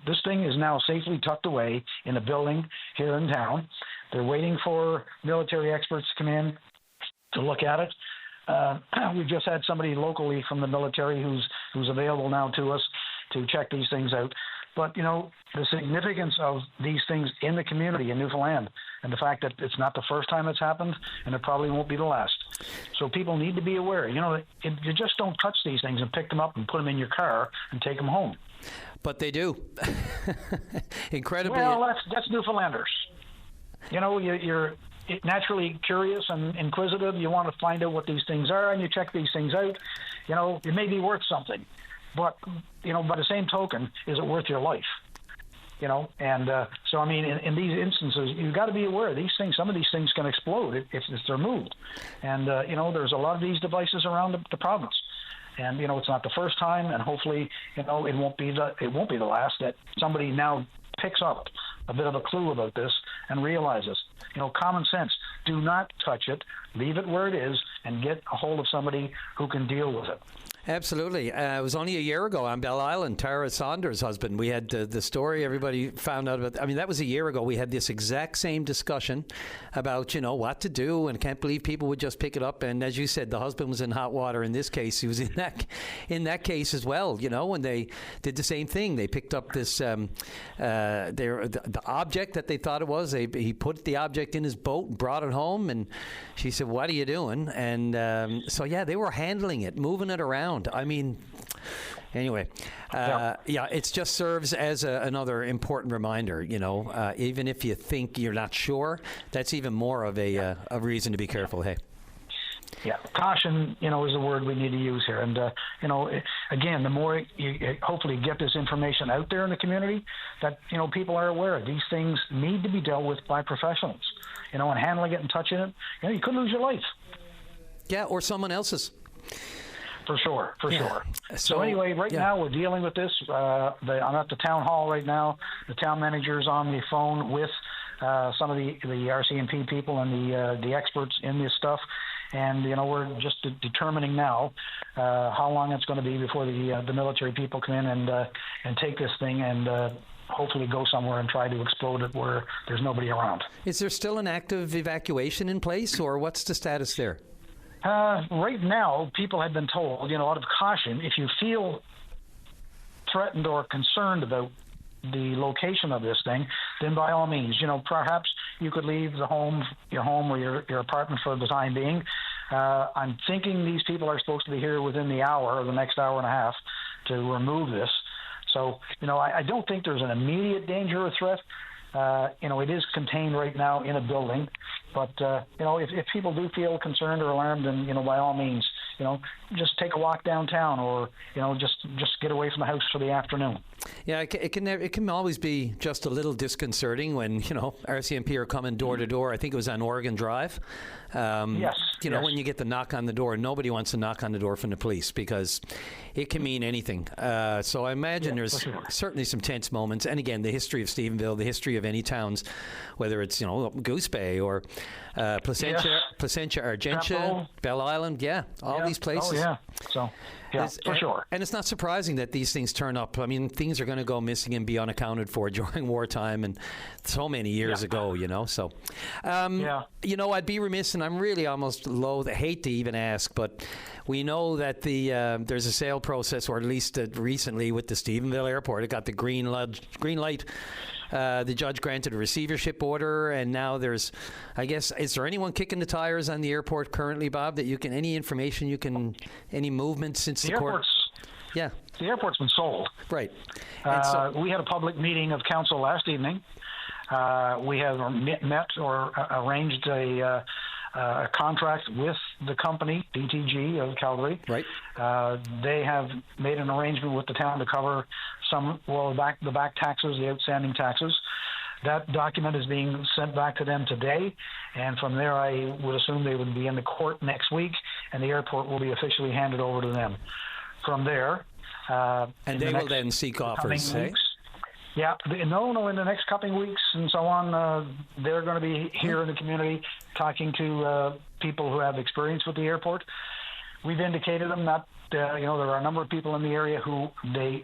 this thing is now safely tucked away in a building here in town. They're waiting for military experts to come in to look at it. We've just had somebody locally from the military who's available now to us to check these things out. But, the significance of these things in the community in Newfoundland, and the fact that it's not the first time it's happened, and it probably won't be the last. So people need to be aware. You just don't touch these things and pick them up and put them in your car and take them home. But they do. Incredibly. Well, that's Newfoundlanders. You're naturally curious and inquisitive. You want to find out what these things are, and you check these things out. It may be worth something. But, by the same token, is it worth your life? And so, in these instances, you've got to be aware these things, some of these things can explode if they're moved. And, there's a lot of these devices around the province. And, it's not the first time, and hopefully, it won't be the last that somebody now picks up a bit of a clue about this and realizes, common sense, do not touch it, leave it where it is, and get a hold of somebody who can deal with it. Absolutely. It was only a year ago on Bell Island, Tara Saunders' husband. We had the story everybody found out about. That was a year ago. We had this exact same discussion about, what to do, and I can't believe people would just pick it up. And as you said, the husband was in hot water in this case. He was in that case as well, when they did the same thing. They picked up this, the object that they thought it was. He put the object in his boat and brought it home, and she said, "What are you doing?" And they were handling it, moving it around. Anyway, it just serves as another important reminder, even if you think you're not sure, that's even more of a reason to be careful, hey? Yeah, caution, is the word we need to use here. And, again, the more you hopefully get this information out there in the community, that, people are aware these things need to be dealt with by professionals, and handling it and touching it, you could lose your life. Yeah, or someone else's. For sure. So anyway, now we're dealing with this. I'm at the town hall right now. The town manager's on the phone with some of the RCMP people and the experts in this stuff. And, we're just determining now how long it's going to be before the military people come in and take this thing and hopefully go somewhere and try to explode it where there's nobody around. Is there still an active evacuation in place, or what's the status there? Right now, people have been told, out of caution, if you feel threatened or concerned about the location of this thing, then by all means, perhaps you could leave your home or your apartment for the time being. I'm thinking these people are supposed to be here within the hour or the next hour and a half to remove this. So, I don't think there's an immediate danger or threat, It is contained right now in a building. But, if people do feel concerned or alarmed, then, by all means, just take a walk downtown or, just get away from the house for the afternoon. Yeah, it can always be just a little disconcerting when, RCMP are coming door to door. I think it was on Oregon Drive. Yes. When you get the knock on the door, nobody wants to knock on the door from the police because it can mean anything. So I imagine there's certainly some tense moments. And again, the history of Stephenville, the history of any towns, whether it's, Goose Bay or Placentia, Argentia, Belle Island, all these places. Oh, yeah. So, for sure. And it's not surprising that these things turn up. I mean, things are going to go missing and be unaccounted for during wartime and so many years ago, So, I'd be remiss, and I'm really almost hate to even ask, but we know that there's a sale process, or at least recently with the Stephenville Airport. It got the green light. The judge granted a receivership order, and now there's, I guess, is there anyone kicking the tires on the airport currently, Bob, that any information any movement since the court? Yeah. The airport's been sold. Right. We had a public meeting of council last evening. We have met or arranged a contract with the company, DTG of Calgary. Right. They have made an arrangement with the town to cover the back taxes, the outstanding taxes. That document is being sent back to them today, and from there I would assume they would be in the court next week, and the airport will be officially handed over to them. From there... and they will then seek offers, eh? Yeah, in the next couple of weeks and so on, they're going to be here in the community talking to people who have experience with the airport. We've indicated them that, there are a number of people in the area who they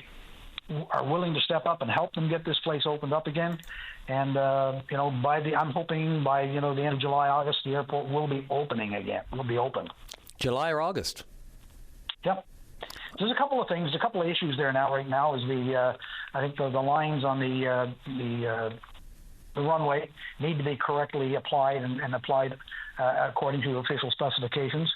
are willing to step up and help them get this place opened up again. And, I'm hoping by, the end of July, August, the airport will be opening again. Will be open. July or August? Yep. There's a couple of things, a couple of issues there now. Right now is I think the lines on the runway need to be correctly applied and applied according to official specifications.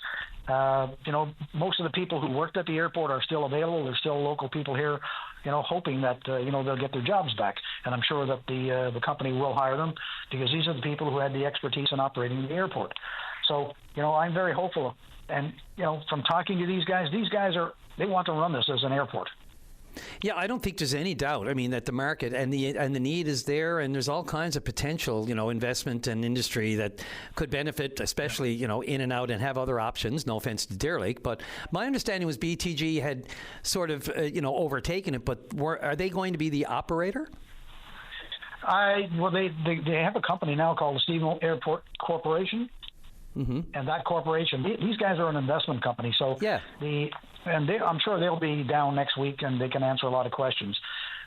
Most of the people who worked at the airport are still available. There's still local people here, hoping that they'll get their jobs back. And I'm sure that the company will hire them because these are the people who had the expertise in operating the airport. So I'm very hopeful. And from talking to these guys they want to run this as an airport. Yeah, I don't think there's any doubt. I mean, that the market and the need is there, and there's all kinds of potential, investment and industry that could benefit, especially, in and out and have other options. No offense to Deer Lake, but my understanding was BTG had sort of, overtaken it. But are they going to be the operator? They have a company now called the Stephenville Airport Corporation. Mm-hmm. And that corporation, these guys are an investment company. So I'm sure they'll be down next week and they can answer a lot of questions.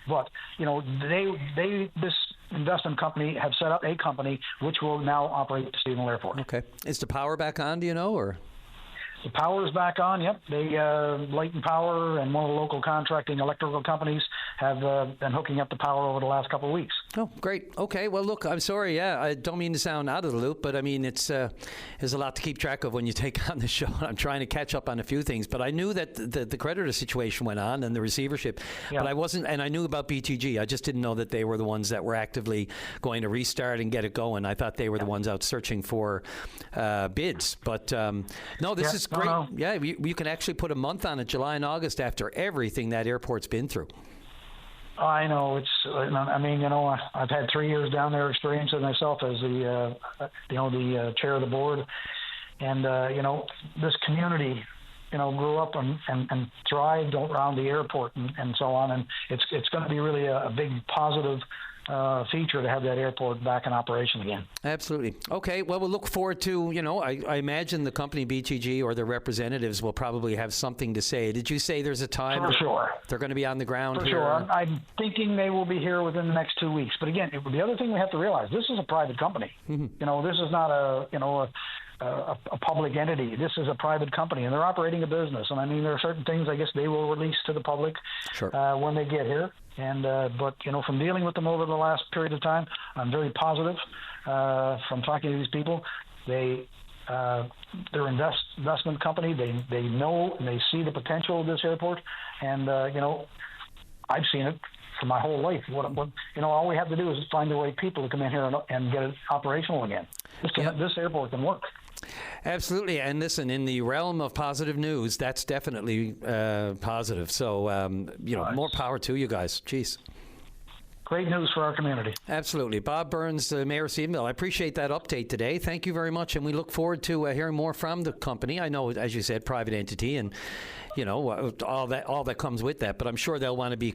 But, this investment company have set up a company which will now operate the Stephenville Airport. Okay. Is the power back on, do you know, or? The power is back on, yep. They, Light and Power and one of the local contracting electrical companies have been hooking up the power over the last couple of weeks. Oh, great. Okay. Well, look, I'm sorry. Yeah, I don't mean to sound out of the loop, but I mean, there's a lot to keep track of when you take on the show. I'm trying to catch up on a few things, but I knew that the creditor situation went on and the receivership, but I wasn't, and I knew about BTG. I just didn't know that they were the ones that were actively going to restart and get it going. I thought they were the ones out searching for bids, but no, this is great. No. Yeah, you can actually put a month on it, July and August, after everything that airport's been through. I know I've had 3 years down there experiencing myself as the chair of the board, and this community, grew up and thrived around the airport and so on, and it's going to be really a big positive feature to have that airport back in operation again. Absolutely. Okay, well, we'll look forward to, I imagine the company BTG or their representatives will probably have something to say. Did you say there's a time For sure. They're going to be on the ground For here? sure. I'm thinking they will be here within the next 2 weeks. But again, the other thing we have to realize, this is a private company. Mm-hmm. This is not a public entity. This is a private company, and they're operating a business. And there are certain things I guess they will release to the public when they get here. And but from dealing with them over the last period of time, I'm very positive. From talking to these people, they're investment company. They know and they see the potential of this airport, and I've seen it for my whole life. All we have to do is find the right people to come in here and get it operational again. This airport can work. Absolutely. And listen, in the realm of positive news, that's definitely positive. So, more power to you guys. Jeez. Great news for our community. Absolutely. Bob Burns, Mayor of Stephenville, I appreciate that update today. Thank you very much, and we look forward to hearing more from the company. I know, as you said, private entity, and all that comes with that. But I'm sure they'll want to be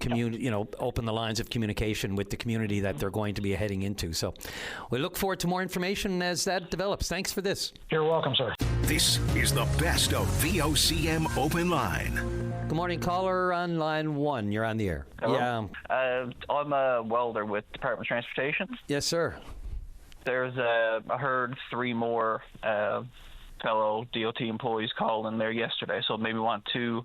open the lines of communication with the community that they're going to be heading into. So we look forward to more information as that develops. Thanks for this. You're welcome, sir. This is the best of VOCM Open Line. Good morning, caller on line 1. You're on the air. Hello. Yeah. I'm a welder with Department of Transportation. Yes, sir. There's I heard 3 more fellow DOT employees call in there yesterday, so maybe want to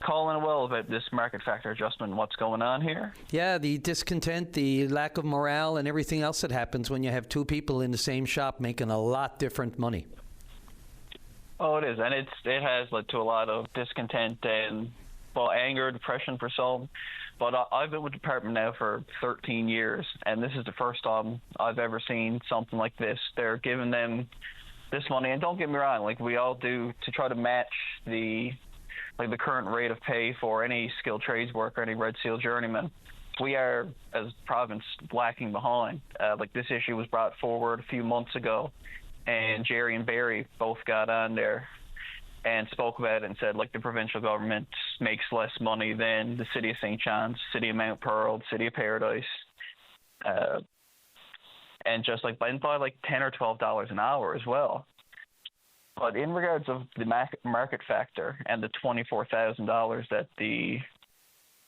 call in about this market factor adjustment and what's going on here. Yeah, the discontent, the lack of morale, and everything else that happens when you have 2 people in the same shop making a lot different money. Oh, it is, and it has led to a lot of discontent and anger, depression for some. But I've been with the department now for 13 years, and this is the first time I've ever seen something like this. They're giving them this money, and don't get me wrong, like we all do, to try to match the current rate of pay for any skilled trades worker, any Red Seal journeyman. We are, as a province, lacking behind. This issue was brought forward a few months ago, and Jerry and Barry both got on there and spoke about it and said, the provincial government makes less money than the city of St. John's, city of Mount Pearl, city of Paradise, and just by $10 or $12 an hour as well. But in regards of the market factor and the $24,000 that the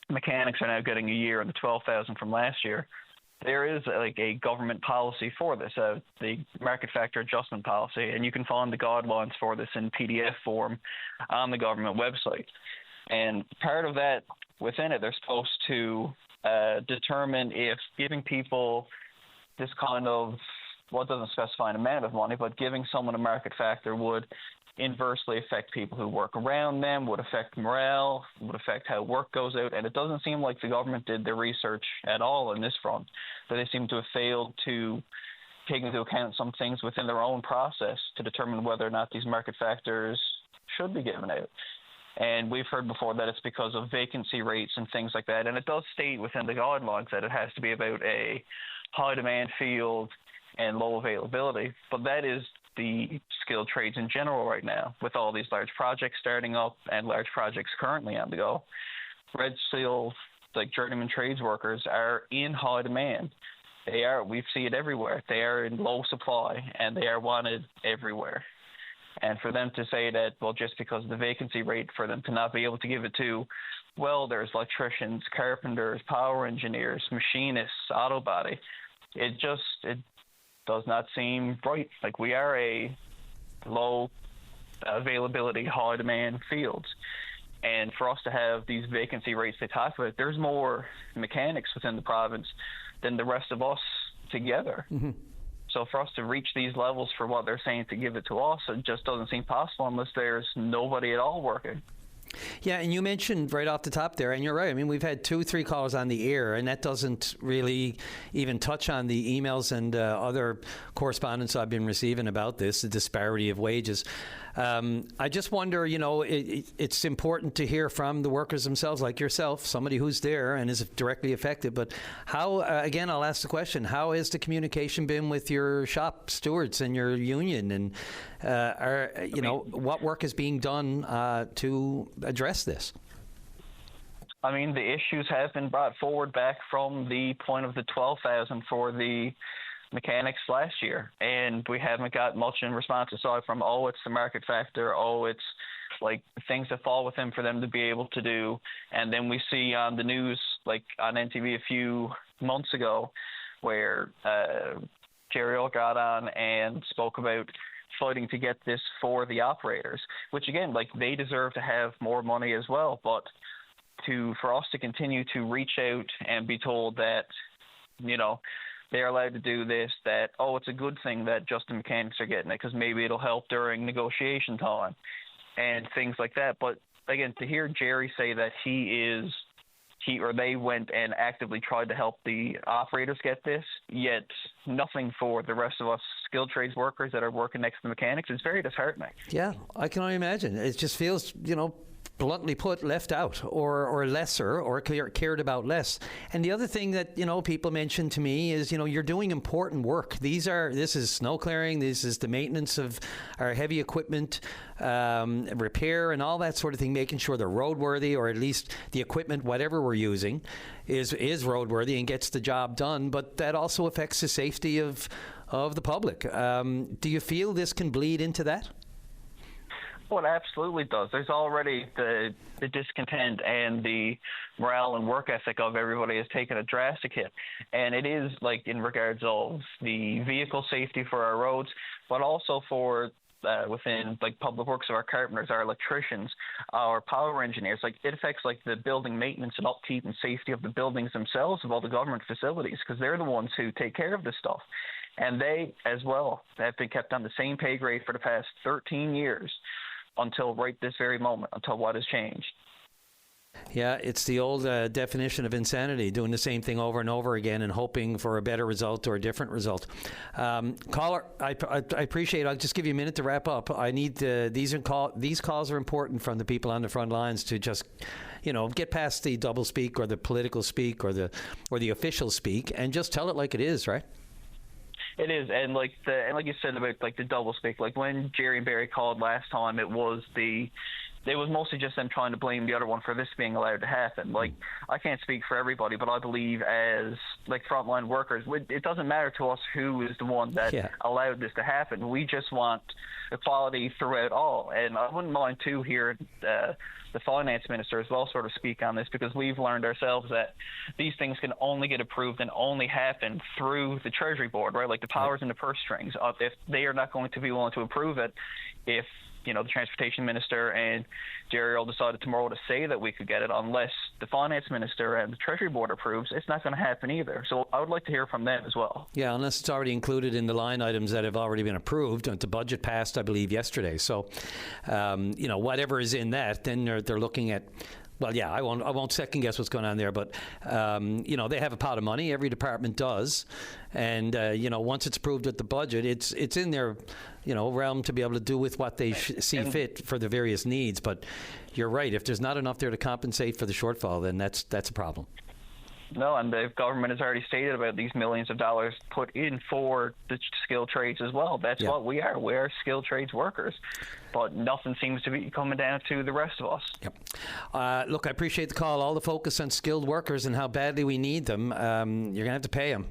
mechanics are now getting a year and the $12,000 from last year, there is a government policy for this, the market factor adjustment policy, and you can find the guidelines for this in PDF form on the government website. And part of that, within it, they're supposed to determine if giving people this kind of, it doesn't specify an amount of money, but giving someone a market factor would inversely affect people who work around them, would affect morale, would affect how work goes out, and it doesn't seem like the government did their research at all in this front. But they seem to have failed to take into account some things within their own process to determine whether or not these market factors should be given out. And we've heard before that it's because of vacancy rates and things like that, and it does state within the guidelines that it has to be about a high demand field and low availability, but that is the skilled trades in general right now, with all these large projects starting up and large projects currently on the go. Red Seal, journeyman trades workers, are in high demand. We see it everywhere. They are in low supply, and they are wanted everywhere. And for them to say that, just because of the vacancy rate, for them to not be able to give it to welders, electricians, carpenters, power engineers, machinists, auto body, it does not seem right. We are a low availability, high demand fields. And for us to have these vacancy rates they talk about, there's more mechanics within the province than the rest of us together. Mm-hmm. So for us to reach these levels for what they're saying to give it to us, it just doesn't seem possible unless there's nobody at all working. Yeah, and you mentioned right off the top there, and you're right. I mean, we've had 2-3 callers on the air, and that doesn't really even touch on the emails and other correspondence I've been receiving about this, the disparity of wages. I just wonder, it's important to hear from the workers themselves, like yourself, somebody who's there and is directly affected. But how, again, I'll ask the question, how has the communication been with your shop stewards and your union? And, what work is being done to address this? I mean, the issues have been brought forward back from the point of the $12,000 for the mechanics last year, and we haven't got much in response aside from, it's the market factor, it's things that fall within for them to be able to do. And then we see on the news, on NTV a few months ago, where Jerry Oak got on and spoke about fighting to get this for the operators, which again, they deserve to have more money as well. But for us to continue to reach out and be told that, they're allowed to do this, that, it's a good thing that just the mechanics are getting it because maybe it'll help during negotiation time and things like that. But again, to hear Jerry say that he is they went and actively tried to help the operators get this, yet nothing for the rest of us skilled trades workers that are working next to the mechanics. It's very disheartening. Yeah, I can only imagine. It just feels, bluntly put, left out or lesser or cared about less. And the other thing that, people mention to me is, you're doing important work. This is snow clearing. This is the maintenance of our heavy equipment, repair and all that sort of thing, making sure they're roadworthy, or at least the equipment, whatever we're using, is roadworthy and gets the job done. But that also affects the safety of the public. Do you feel this can bleed into that? Well, it absolutely does. There's already the discontent, and the morale and work ethic of everybody has taken a drastic hit. And it is like in regards of the vehicle safety for our roads, but also for within like public works of our carpenters, our electricians, our power engineers. Like it affects like the building maintenance and upkeep and safety of the buildings themselves, of all the government facilities, because they're the ones who take care of this stuff. And they as well have been kept on the same pay grade for the past 13 years. Until right this very moment, until what has changed. Yeah, it's the old definition of insanity, doing the same thing over and over again and hoping for a better result or a different result. Caller, I appreciate it. I'll just give you a minute to wrap up. I need these calls are important from the people on the front lines to just, get past the double speak or the political speak or the official speak and just tell it like it is, right? It is, and like you said about like the double speak, like when Jerry and Barry called last time, it was mostly just them trying to blame the other one for this being allowed to happen. Like, I can't speak for everybody, but I believe as like frontline workers, it doesn't matter to us who is the one that allowed this to happen. We just want equality throughout all, and I wouldn't mind too hearing the finance minister as well sort of speak on this, because we've learned ourselves that these things can only get approved and only happen through the Treasury Board, right? Like the powers and the purse strings. If they are not going to be willing to approve it, if the transportation minister and Jerry all decided tomorrow to say that we could get it, unless the finance minister and the Treasury Board approves, it's not going to happen either. So I would like to hear from them as well. Yeah, unless it's already included in the line items that have already been approved. The budget passed, I believe, yesterday. So, whatever is in that, then they're looking at. Well, yeah, I won't second guess what's going on there, but they have a pot of money. Every department does, and once it's approved with the budget, it's in their realm to be able to do with what they see fit for the various needs. But you're right. If there's not enough there to compensate for the shortfall, then that's a problem. No, and the government has already stated about these millions of dollars put in for the skilled trades as well. That's what we are. We are skilled trades workers. But nothing seems to be coming down to the rest of us. Yep. Look, I appreciate the call. All the focus on skilled workers and how badly we need them. You're going to have to pay them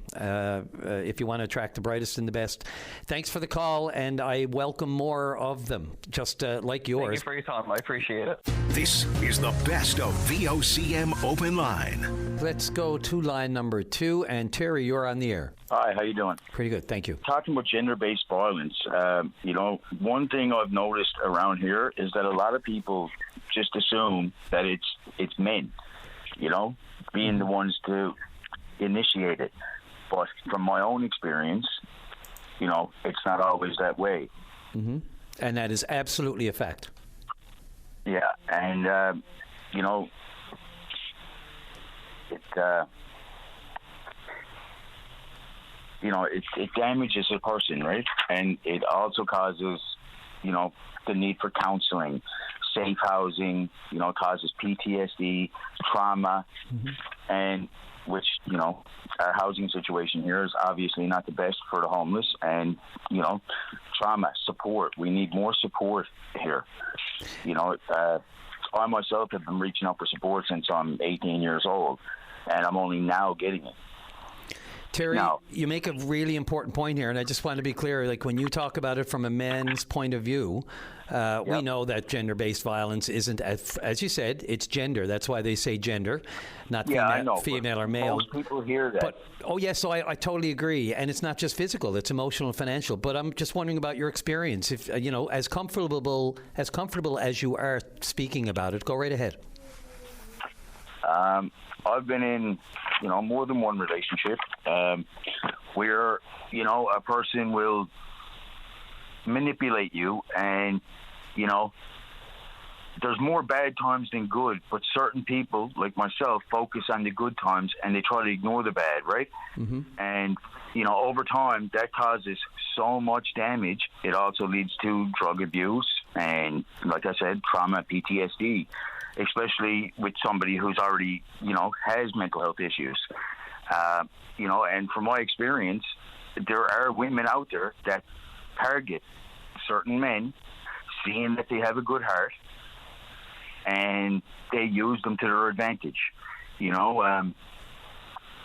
if you want to attract the brightest and the best. Thanks for the call, and I welcome more of them, just like yours. Thank you for your time. I appreciate it. This is the best of VOCM Open Line. Let's go to line number 2, and Terry, you're on the air. Hi, how you doing? Pretty good, thank you. Talking about gender-based violence, one thing I've noticed around here is that a lot of people just assume that it's men, being the ones to initiate it. But from my own experience, it's not always that way. Mm-hmm. And that is absolutely a fact. Yeah, and it damages a person, right? And it also causes, the need for counseling, safe housing, causes PTSD, trauma, and which, our housing situation here is obviously not the best for the homeless, and, trauma, support. We need more support here. I myself have been reaching out for support since I'm 18 years old, and I'm only now getting it. Terry, you make a really important point here, and I just want to be clear. Like, when you talk about it from a man's point of view, we know that gender-based violence isn't, as you said, it's gender. That's why they say gender, not female or male. Most people hear that. But, so I totally agree. And it's not just physical; it's emotional and financial. But I'm just wondering about your experience. If as comfortable as you are speaking about it, go right ahead. I've been in, more than one relationship where, a person will manipulate you and, there's more bad times than good, but certain people, like myself, focus on the good times and they try to ignore the bad, right? Mm-hmm. And, over time, that causes so much damage. It also leads to drug abuse and, like I said, trauma, PTSD, especially with somebody who's already, has mental health issues. And from my experience, there are women out there that target certain men, seeing that they have a good heart, and they use them to their advantage.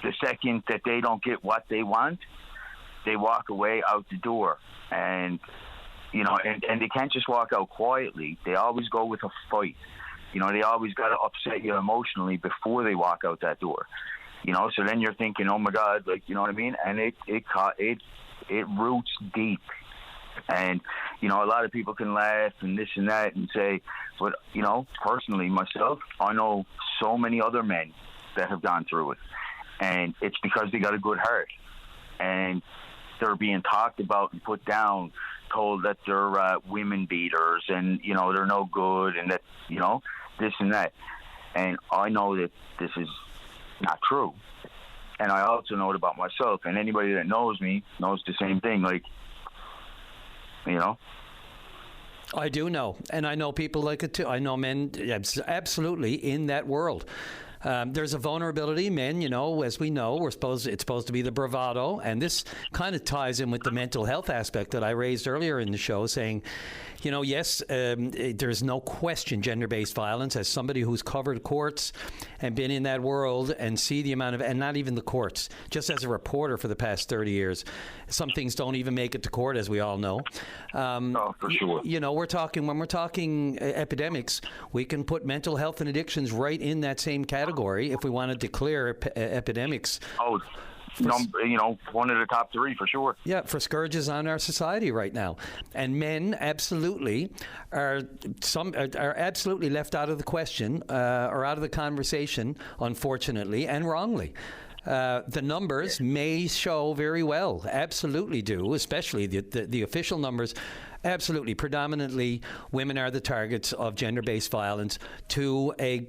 The second that they don't get what they want, they walk away out the door. And, and they can't just walk out quietly. They always go with a fight. They always got to upset you emotionally before they walk out that door. So then you're thinking, oh my God, you know what I mean? And it roots deep. And, a lot of people can laugh and this and that and say, but, personally, myself, I know so many other men that have gone through it. And it's because they got a good heart. And they're being talked about and put down, told that they're women beaters and, they're no good and that, this and that. And I know that this is not true. And I also know it about myself. And anybody that knows me knows the same thing. I do know, and I know people like it too. I know men absolutely in that world. There's a vulnerability. Men, as we know, it's supposed to be the bravado, and this kind of ties in with the mental health aspect that I raised earlier in the show, saying, yes, there's no question gender-based violence. As somebody who's covered courts and been in that world and see the amount of, and not even the courts, just as a reporter for the past 30 years, some things don't even make it to court, as we all know. No, for sure. When we're talking epidemics, we can put mental health and addictions right in that same category if we want to declare epidemics. Oh, one of the top three for sure. Yeah, for scourges on our society right now, and men absolutely are absolutely left out of the question or out of the conversation, unfortunately and wrongly. The numbers may show very well, absolutely do, especially the official numbers. Absolutely. Predominantly, women are the targets of gender-based violence to a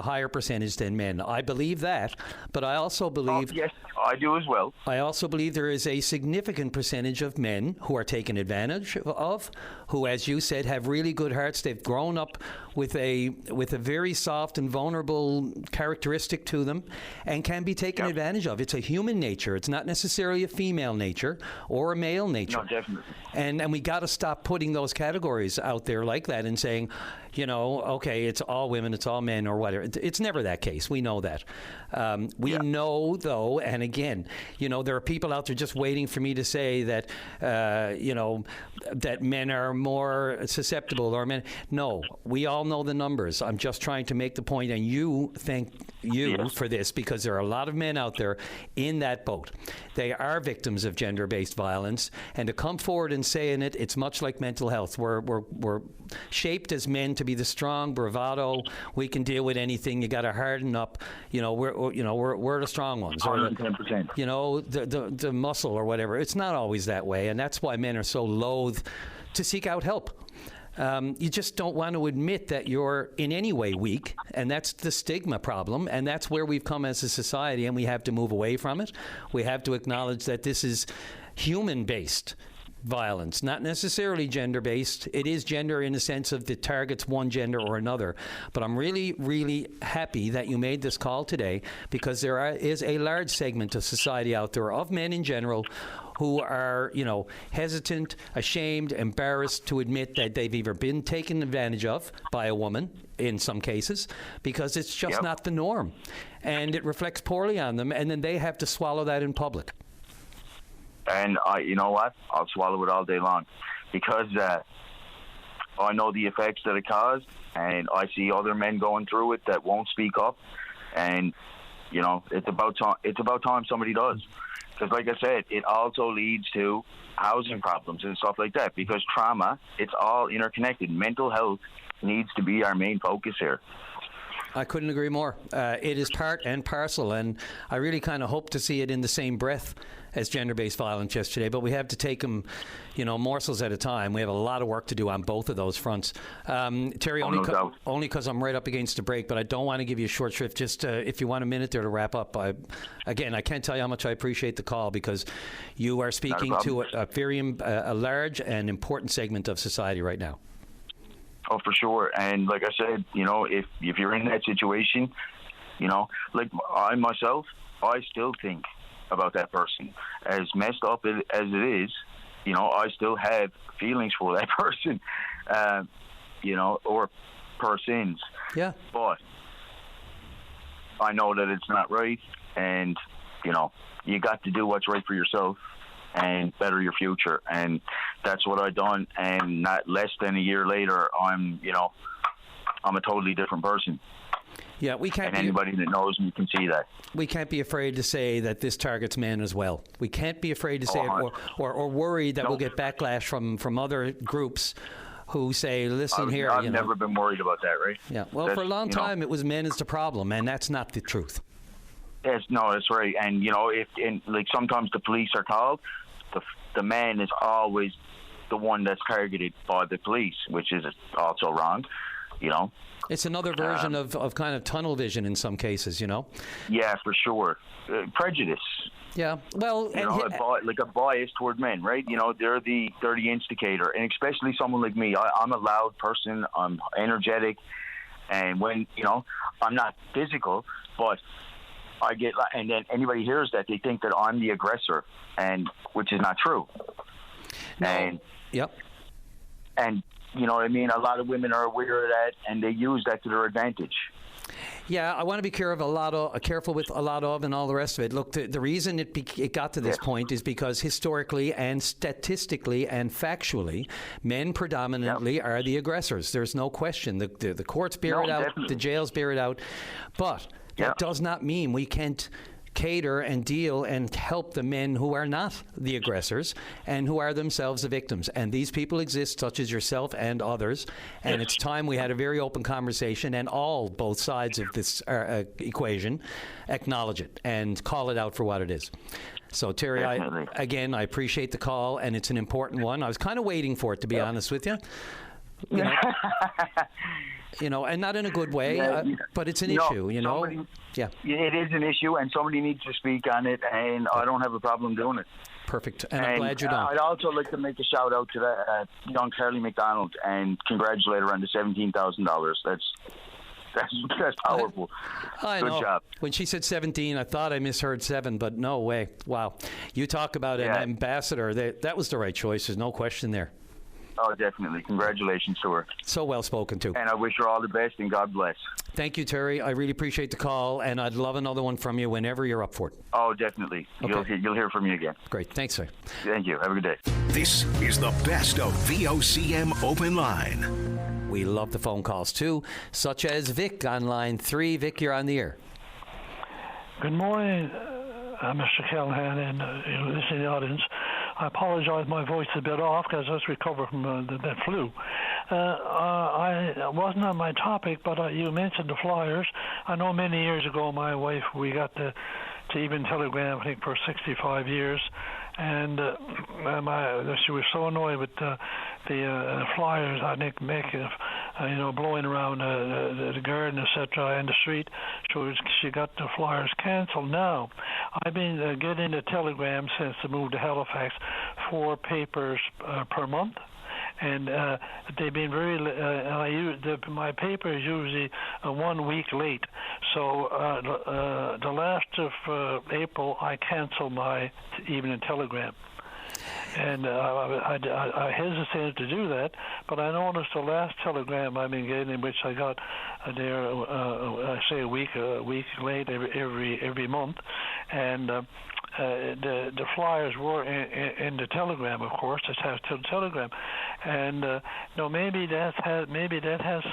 higher percentage than men. I believe that, but I also believe... yes, I do as well. I also believe there is a significant percentage of men who are taken advantage of, who, as you said, have really good hearts. They've grown up with a very soft and vulnerable characteristic to them and can be taken advantage of. It's a human nature. It's not necessarily a female nature or a male nature. No, definitely. And we got to stop putting those categories out there like that and saying, okay, it's all women, it's all men, or whatever. It's never that case. We know that. We know, though, and again, there are people out there just waiting for me to say that, that men are more susceptible or men. No, we all know the numbers. I'm just trying to make the point, and thank you for this, because there are a lot of men out there in that boat. They are victims of gender-based violence, and to come forward and saying it's much like mental health. We're shaped as men to be the strong bravado. We can deal with anything. You got to harden up. We're the strong ones. 110%. The muscle or whatever. It's not always that way, and that's why men are so loath to seek out help. You just don't want to admit that you're in any way weak, and that's the stigma problem, and that's where we've come as a society, and we have to move away from it. We have to acknowledge that this is human-based violence, not necessarily gender-based. It is gender in the sense of the targets one gender or another. But I'm really, really happy that you made this call today, because there is a large segment of society out there, of men in general, who are, hesitant, ashamed, embarrassed to admit that they've either been taken advantage of by a woman, in some cases, because it's just not the norm. And it reflects poorly on them, and then they have to swallow that in public. And you know what? I'll swallow it all day long, because I know the effects that it caused, and I see other men going through it that won't speak up. And it's about time. It's about time somebody does, because, like I said, it also leads to housing problems and stuff like that. Because trauma, it's all interconnected. Mental health needs to be our main focus here. I couldn't agree more. It is part and parcel, and I really kind of hope to see it in the same breath as gender-based violence yesterday, but we have to take them, morsels at a time. We have a lot of work to do on both of those fronts. Terry, only because I'm right up against the break, but I don't want to give you a short shrift. Just if you want a minute there to wrap up. I can't tell you how much I appreciate the call, because you are speaking to a very large and important segment of society right now. Oh, for sure. And like I said, if you're in that situation, like I myself, I still think about that person. As messed up as it is, I still have feelings for that person, or persons. Yeah. But I know that it's not right, and, you got to do what's right for yourself and better your future. And that's what I done. And not less than a year later, I'm a totally different person. Yeah, we can't. And anybody that knows me can see that. We can't be afraid to say that this targets men as well. We can't be afraid to say it, or worried that we'll get backlash from other groups who say, "Listen here." I've never been worried about that, right? Yeah. Well, for a long time, it was men is the problem, and that's not the truth. Yes, no, that's right. And like sometimes the police are called, the man is always the one that's targeted by the police, which is also wrong. It's another version of kind of tunnel vision in some cases, Yeah, for sure. Prejudice. Yeah, well, like a bias toward men, right? They're the instigator, and especially someone like me. I'm a loud person. I'm energetic, and when I'm not physical, but I get, and then anybody hears that, they think that I'm the aggressor, and which is not true. No. And yep. And you know what I mean? A lot of women are aware of that, and they use that to their advantage. Yeah, I want to be careful with a lot of and all the rest of it. Look, the reason it got to this point is because historically and statistically and factually, men predominantly are the aggressors. There's no question. The courts bear it out, definitely. The jails bear it out. But that does not mean we can't cater and deal and help the men who are not the aggressors and who are themselves the victims. And these people exist, such as yourself and others. And it's time we had a very open conversation, and both sides of this equation acknowledge it and call it out for what it is. So, Terry, I appreciate the call, and it's an important one. I was kind of waiting for it, to be honest with you. And not in a good way, but it's an issue, Yeah. It is an issue, and somebody needs to speak on it, and I don't have a problem doing it. Perfect, and I'm glad you don't. I'd also like to make a shout-out to that young Carly McDonald and congratulate her on the $17,000. That's powerful. I Good know. job. When she said 17, I thought I misheard 7, but no way. Wow. You talk about an ambassador. That was the right choice. There's no question there. Oh, definitely. Congratulations to her. So well spoken to. And I wish her all the best, and God bless. Thank you, Terry. I really appreciate the call, and I'd love another one from you whenever you're up for it. Oh, definitely. Okay. You'll hear from me again. Great. Thanks, sir. Thank you. Have a good day. This is the best of VOCM Open Line. We love the phone calls, too, such as Vic on line 3. Vic, you're on the air. Good morning, Mr. Callahan, and listening to the audience. I apologize, my voice is a bit off because I just recovered from the flu. I wasn't on my topic, but you mentioned the flyers. I know many years ago, my wife, we got the Even Telegram, I think, for 65 years, and she was so annoyed with the flyers, I think, making, blowing around the garden, etc., and the street. So she got the flyers canceled. Now, I've been getting the Telegram since the move to Halifax, 4 papers per month. And they've been very. My paper is usually 1 week late. So the last of April, I canceled my Evening Telegram, and I hesitated to do that. But I noticed the last telegram I've been getting, which I got there, I say a week late every month, and the flyers were in the telegram, of course. It has to the telegram, and maybe that has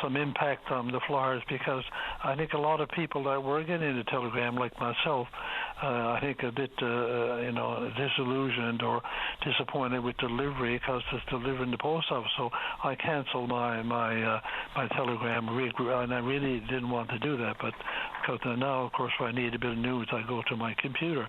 some impact on the flyers, because I think a lot of people that were getting the telegram, like myself, I think a bit disillusioned or disappointed with delivery, because it's delivered in the post office. So I canceled my telegram, and I really didn't want to do that, but because now, of course, if I need a bit of news, I go to my computer.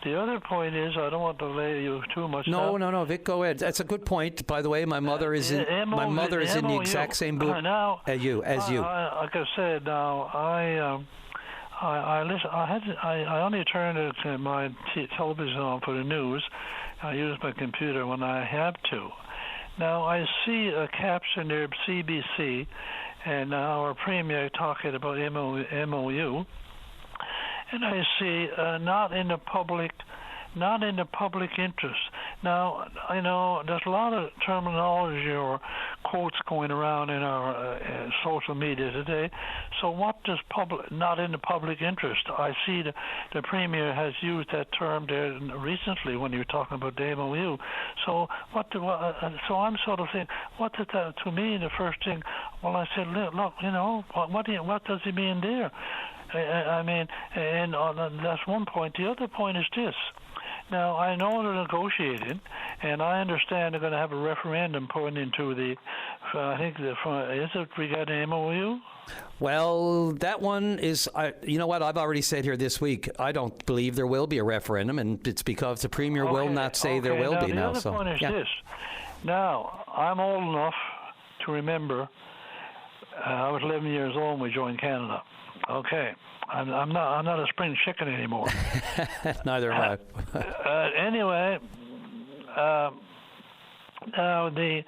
The other point is, I don't want to lay you too much. No, Vic, go ahead. That's a good point. By the way, my mother is in the exact same boat as you. Like I said, now I listen. I only turn my television on for the news. I use my computer when I have to. Now I see a caption there, CBC, and our premier talking about MOU, and I see not in the public interest. Now, I know there's a lot of terminology or quotes going around in our social media today. So what does not in the public interest? I see the Premier has used that term there recently when you were talking about the MOU. So so I'm sort of saying, what did that, to me, the first thing, well, I said, look, what does he mean there? I mean, and that's one point. The other point is this. Now, I know they're negotiating, and I understand they're going to have a referendum put into is it regarding MOU? Well, that one is, you know what, I've already said here this week, I don't believe there will be a referendum, and it's because the Premier will not say there will be now. The other point is this. Now, I'm old enough to remember, I was 11 years old when we joined Canada. Okay. I'm not a spring chicken anymore. Neither am I. Anyway, now the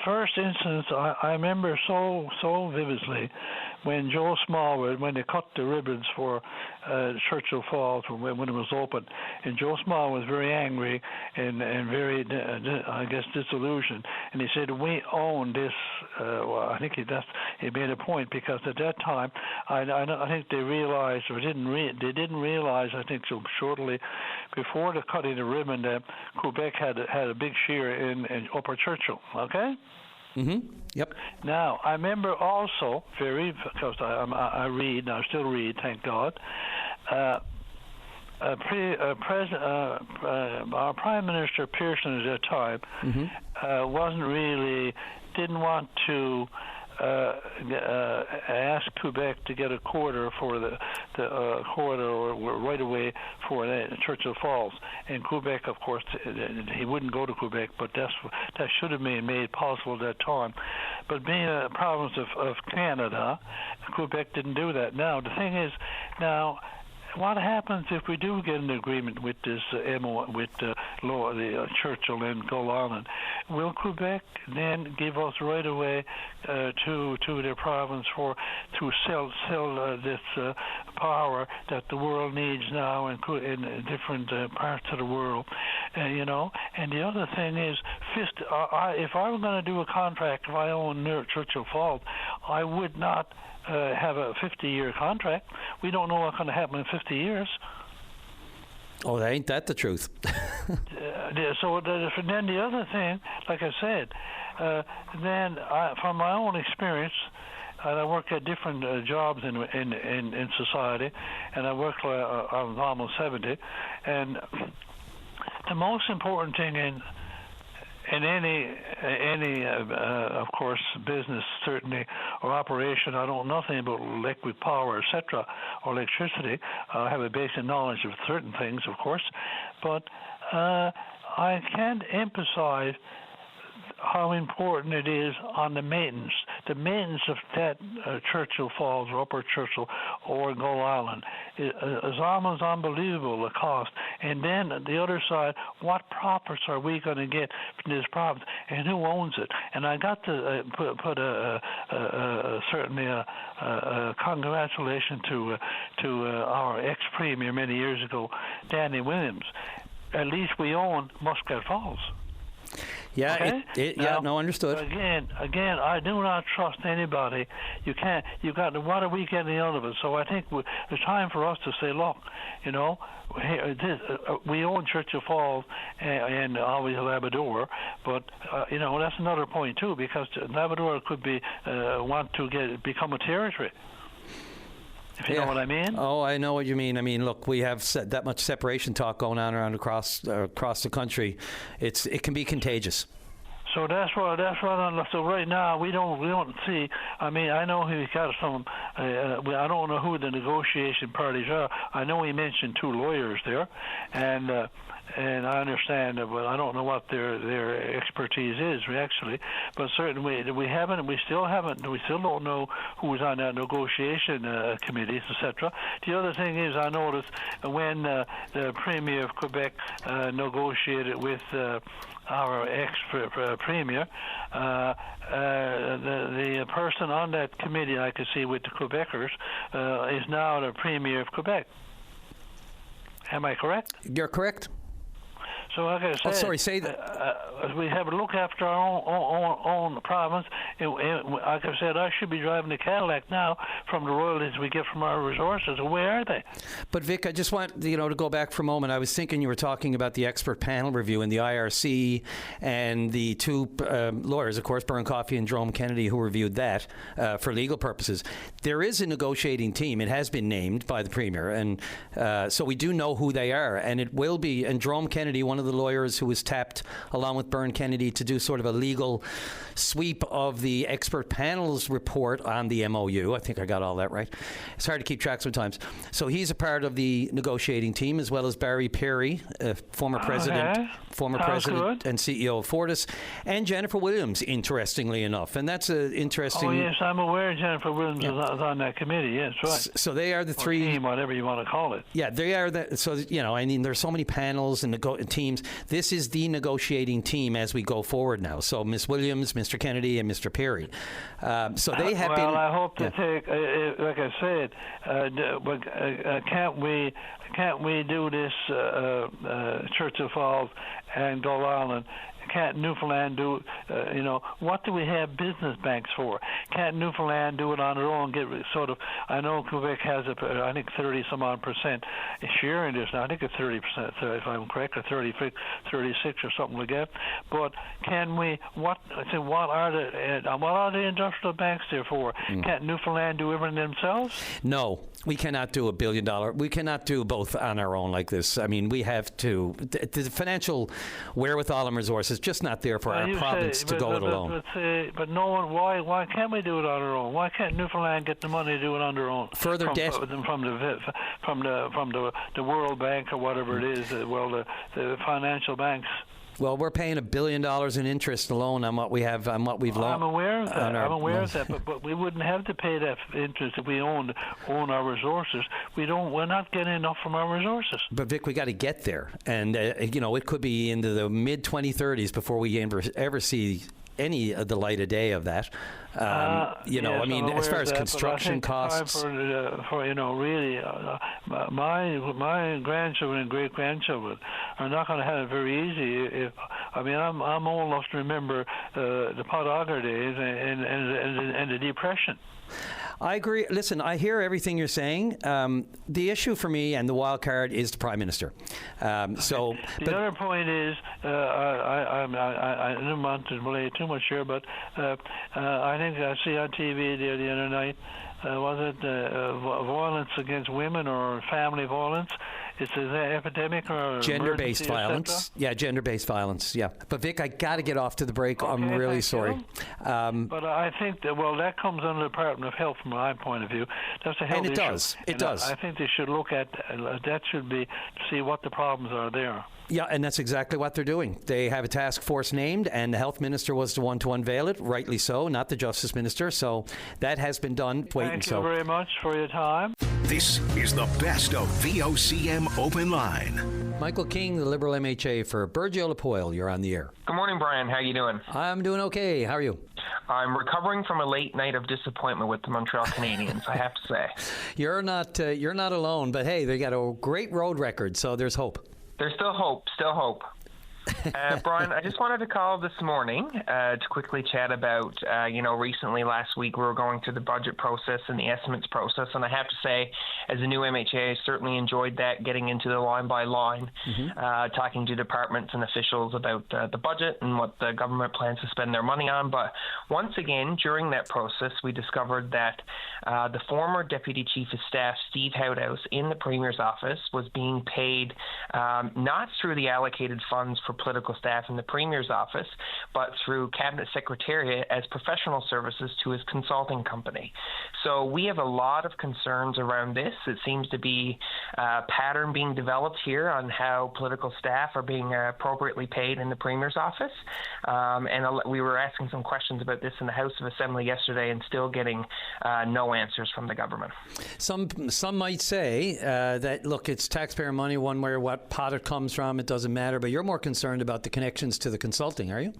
first instance I remember so vividly when Joe Smallwood, when they cut the ribbons for Churchill Falls when it was open, and Joe Smallwood was very angry and very, I guess, disillusioned, and he said, "We own this." I think he made a point, because at that time, I think they realized, or they didn't realize, I think, so shortly before the cutting the ribbon, that Quebec had a big share in Upper Churchill. Okay. Mm-hmm. Yep. Now, I remember also because I read, and I still read, thank God. Our Prime Minister Pearson at that time didn't want to ask Quebec to get a quarter for the corridor right away for Churchill Falls. And Quebec, of course, he wouldn't go to Quebec, but that should have been made possible at that time. But being a province of Canada, Quebec didn't do that. Now, the thing is, what happens if we do get an agreement with this Churchill and Gull Island? Will Quebec then give us right away to their province to sell this power that the world needs now in different parts of the world? And the other thing is, if I were going to do a contract, if I own near Churchill Falls, I would not have a 50-year contract. We don't know what's going to happen in 50 years. Oh, ain't that the truth? So then the other thing, like I said, from my own experience, I work at different jobs in society, and I work I was almost 70, and the most important thing in any of course, business, certainly, or operation, I don't know nothing about liquid power, etc., or electricity. I have a basic knowledge of certain things, of course, but I can't emphasize how important it is on the maintenance of that Churchill Falls or Upper Churchill or Gull Island is almost unbelievable, the cost. And then the other side, what profits are we going to get from this province, and who owns it? And I got to put certainly a congratulations to our ex-premier many years ago, Danny Williams. At least we own Muscat Falls. Yeah, Okay? understood. Again, I do not trust anybody. You can't. What are we getting out of it? So I think it's time for us to say, look, we own Churchill Falls and obviously Labrador, but that's another point too, because Labrador could want to become a territory. If you know what I mean? Oh, I know what you mean. I mean, look, we have that much separation talk going on around across the country. It can be contagious. So that's what. So right now we don't see. I mean, I know he's got some. I don't know who the negotiation parties are. I know he mentioned 2 lawyers there, and I understand, but I don't know what their expertise is actually. But certainly we still don't know who's on that negotiation committees, etc. The other thing is, I noticed when the Premier of Quebec negotiated with our ex-premier, the person on that committee I could see with the Quebecers is now the Premier of Quebec. Am I correct? You're correct. So, like I said, say that. We have a look after our own province. Like I said, I should be driving a Cadillac now from the royalties we get from our resources. Where are they? But Vic, I just want to go back for a moment. I was thinking you were talking about the expert panel review in the IRC and the 2 lawyers, of course, Byrne Coffey and Jerome Kennedy, who reviewed that for legal purposes. There is a negotiating team. It has been named by the Premier, and so we do know who they are. And it will be, and Jerome Kennedy, one of the lawyers who was tapped along with Byrne Kennedy to do sort of a legal sweep of the expert panel's report on the MOU. I think I got all that right. It's hard to keep track sometimes. So he's a part of the negotiating team, as well as Barry Perry, former president and CEO of Fortis, and Jennifer Williams, interestingly enough. And that's an interesting... Oh, yes, I'm aware Jennifer Williams is on that committee. Yes, right. So they are the 3... team, whatever you want to call it. Yeah, they are so, I mean, there's so many panels and teams. This is the negotiating team as we go forward now. So Ms. Williams, Mr. Kennedy, and Mr. Perry. So they have been... Well, I hope to take, like I said, can't we do this Churchill Falls and Gull Island? Can't Newfoundland do, what do we have business banks for? Can't Newfoundland do it on their own? I know Quebec has I think 30-some-odd% share in this now. I think it's 30%, if I'm correct, or 36 or something like that. But can we, what are the industrial banks there for? Can't Newfoundland do everything themselves? No. We cannot do $1 billion. We cannot do both on our own like this. I mean, we have to. The financial wherewithal and resources just not there for our province to go it alone. But no one. Why can't we do it on our own? Why can't Newfoundland get the money to do it on their own? Further debt from the World Bank or whatever it is. The financial banks. Well, we're paying $1 billion in interest alone on what we have, on what we've loaned. I'm aware of that. But we wouldn't have to pay that interest if we own our resources. We're not getting enough from our resources. But Vic, we got to get there, and it could be into the mid 2030s before we ever see any of the light of day of that. I mean, as far as construction costs. Really, my grandchildren and great grandchildren are not going to have it very easy. I'm old enough to remember the Pot-Auger days and the Depression. I agree. Listen, I hear everything you're saying. The issue for me and the wild card is the Prime Minister. The other point is, I don't want to relate too much here, but I think I see on TV the other night, was it violence against women or family violence? Is it an epidemic or gender-based violence? Yeah, gender-based violence. Yeah, but Vic, I got to get off to the break. Okay, I'm really sorry. But I think that comes under the Department of Health from my point of view. That's a health issue. It does. I think they should look at that. Should be to see what the problems are there. Yeah, and that's exactly what they're doing. They have a task force named, and the health minister was the one to unveil it, rightly so, not the justice minister. So that has been done. Thank you very much for your time. This is the best of VOCM Open Line. Michael King, the Liberal MHA for Burgeo-Lapoil. You're on the air. Good morning, Brian. How you doing? I'm doing okay. How are you? I'm recovering from a late night of disappointment with the Montreal Canadiens, I have to say. You're not alone, but hey, they got a great road record, so there's hope. There's still hope. Brian, I just wanted to call this morning to quickly chat about, recently last week we were going through the budget process and the estimates process, and I have to say, as a new MHA, I certainly enjoyed that, getting into the line by line, talking to departments and officials about the budget and what the government plans to spend their money on. But once again, during that process, we discovered that the former Deputy Chief of Staff, Steve Houthouse, in the Premier's office was being paid not through the allocated funds for political staff in the Premier's office, but through Cabinet Secretariat as professional services to his consulting company. So we have a lot of concerns around this. It seems to be a pattern being developed here on how political staff are being appropriately paid in the Premier's office. And we were asking some questions about this in the House of Assembly yesterday and still getting no answers from the government. Some might say that, look, it's taxpayer money one way or what pot it comes from, it doesn't matter, but you're more concerned about the connections to the consulting, are you?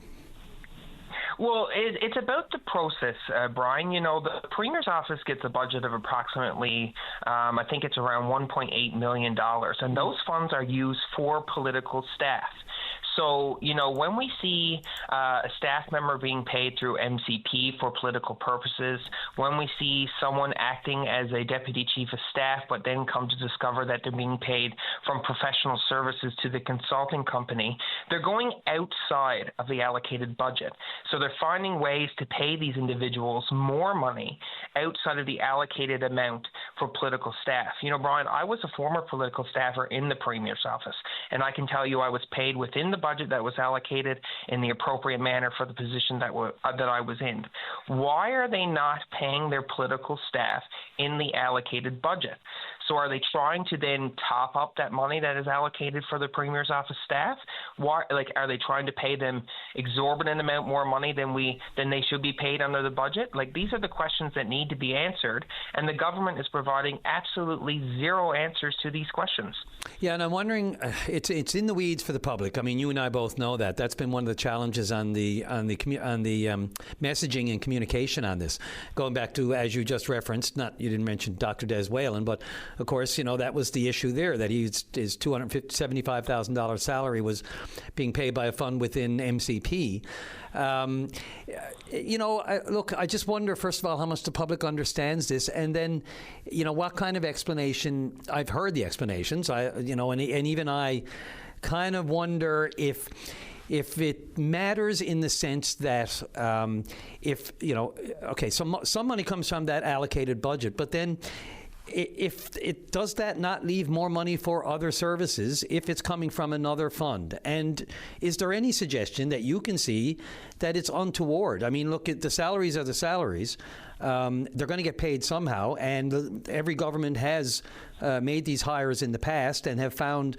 Well, it's about the process, Brian. The Premier's office gets a budget of approximately, I think it's around $1.8 million, and those funds are used for political staff. So, when we see a staff member being paid through MCP for political purposes, when we see someone acting as a deputy chief of staff but then come to discover that they're being paid from professional services to the consulting company, they're going outside of the allocated budget. So they're finding ways to pay these individuals more money outside of the allocated amount for political staff. Brian, I was a former political staffer in the Premier's office, and I can tell you I was paid within the budget that was allocated in the appropriate manner for the position that I was in. Why are they not paying their political staff in the allocated budget? So are they trying to then top up that money that is allocated for the Premier's office staff? Are they trying to pay them exorbitant amount more money than they should be paid under the budget? These are the questions that need to be answered, and the government is providing absolutely zero answers to these questions. Yeah, and I'm wondering, it's in the weeds for the public. I mean, you and I both know that. That's been one of the challenges on the messaging and communication on this. Going back to, as you just referenced, you didn't mention Dr. Des Whalen, but of course, that was the issue there, that his $275,000 salary was being paid by a fund within MCP. Look, I just wonder, first of all, how much the public understands this, and then, what kind of explanation. I've heard the explanations, and even I kind of wonder if it matters in the sense that some money comes from that allocated budget, but then if it does that not leave more money for other services if it's coming from another fund? And is there any suggestion that you can see that it's untoward? I mean, look, the salaries are the salaries. They're going to get paid somehow, and every government has made these hires in the past and have found,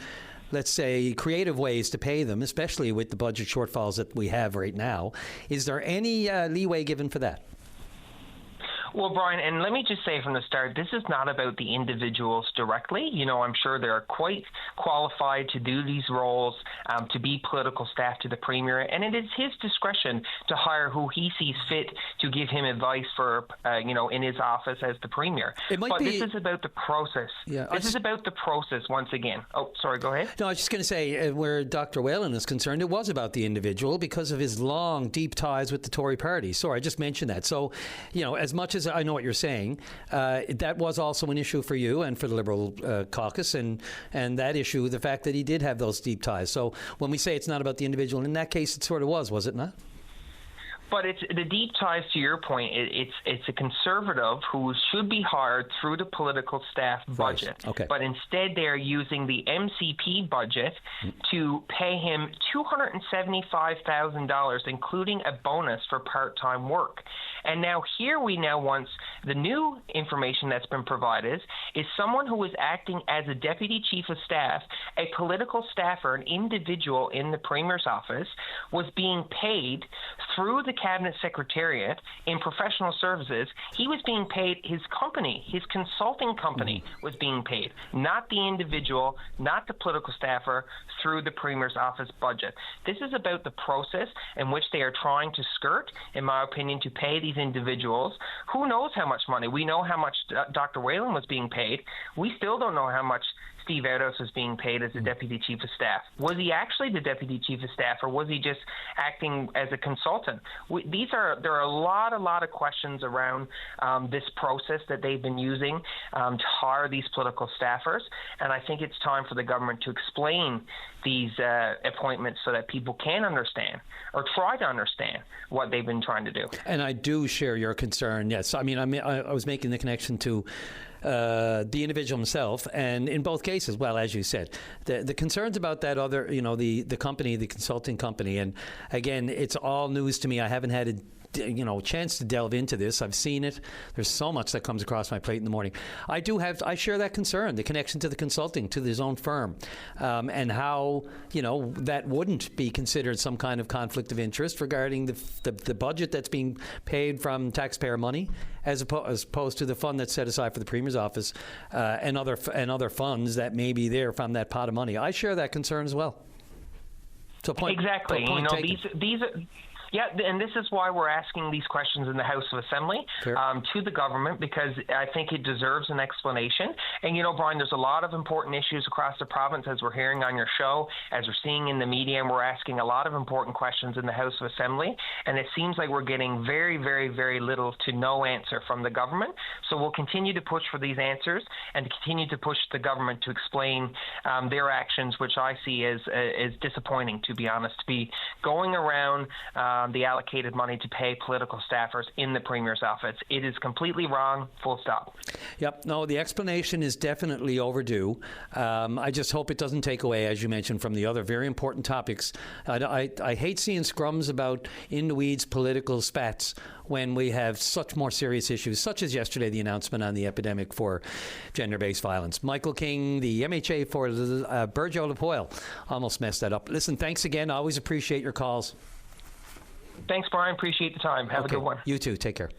let's say, creative ways to pay them, especially with the budget shortfalls that we have right now. Is there any leeway given for that? Well, Brian, and let me just say from the start, this is not about the individuals directly. I'm sure they're quite qualified to do these roles, to be political staff to the Premier, and it is his discretion to hire who he sees fit to give him advice for, in his office as the Premier. This is about the process. Yeah, this is about the process once again. Oh, sorry, go ahead. No, I was just going to say, where Dr. Whalen is concerned, it was about the individual because of his long, deep ties with the Tory party. Sorry, I just mentioned that. So, as much as I know what you're saying, that was also an issue for you and for the Liberal caucus, and that issue, the fact that he did have those deep ties. So when we say it's not about the individual, in that case it sort of was it not? But it's the deep ties, to your point. It's a conservative who should be hired through the political staff budget. Right. Okay. But instead they are using the MCP budget to pay him $275,000, including a bonus for part-time work. And now here we want the new information that's been provided is someone who is acting as a deputy chief of staff, a political staffer, an individual in the Premier's office, was being paid through the Cabinet Secretariat in professional services. He was being paid, his company, his consulting company was being paid, not the individual, not the political staffer, through the Premier's office budget. This is about the process in which they are trying to skirt, in my opinion, to pay these individuals. Who knows how much money? We know how much Dr. Whalen was being paid. We still don't know how much Steve Erdos was being paid as the deputy chief of staff. Was he actually the deputy chief of staff, or was he just acting as a consultant? There are a lot of questions around this process that they've been using to hire these political staffers, and I think it's time for the government to explain these appointments so that people can understand or try to understand what they've been trying to do. And I do share your concern, yes. I was making the connection to the individual himself, and in both cases, well, as you said, the concerns about that other, the company, the consulting company, and again, it's all news to me. I haven't had a chance to delve into this. I've seen it. There's so much that comes across my plate in the morning. I share that concern, the connection to the consulting, to his own firm, and how, that wouldn't be considered some kind of conflict of interest regarding the budget that's being paid from taxpayer money as opposed to the fund that's set aside for the Premier's office and other funds that may be there from that pot of money. I share that concern as well. So exactly. These are. Yeah, and this is why we're asking these questions in the House of Assembly to the government, because I think it deserves an explanation. And, Brian, there's a lot of important issues across the province, as we're hearing on your show, as we're seeing in the media, and we're asking a lot of important questions in the House of Assembly. And it seems like we're getting very, very, very little to no answer from the government. So we'll continue to push for these answers and to continue to push the government to explain their actions, which I see as disappointing, to be honest, to be going around the allocated money to pay political staffers in the Premier's office. It is completely wrong, full stop. Yep. No, the explanation is definitely overdue. I just hope it doesn't take away, as you mentioned, from the other very important topics. I hate seeing scrums about in-the-weeds political spats when we have such more serious issues, such as yesterday, the announcement on the epidemic for gender-based violence. Michael King, the MHA for Burgeo-Lapoil, almost messed that up. Listen, thanks again. I always appreciate your calls. Thanks, Brian. Appreciate the time. Have a good one. You too. Take care.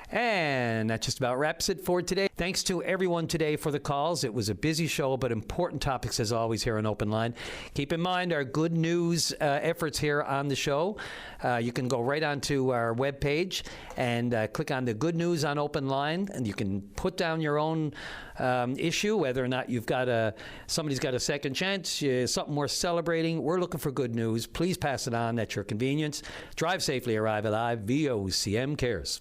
And that just about wraps it for today. Thanks to everyone today for the calls. It was a busy show, but important topics as always here on Open Line. Keep in mind our good news efforts here on the show. You can go right onto our webpage and click on the good news on Open Line, and you can put down your own issue, whether or not somebody's got a second chance, something worth celebrating. We're looking for good news. Please pass it on at your convenience. Drive safely, arrive alive. VOCM cares.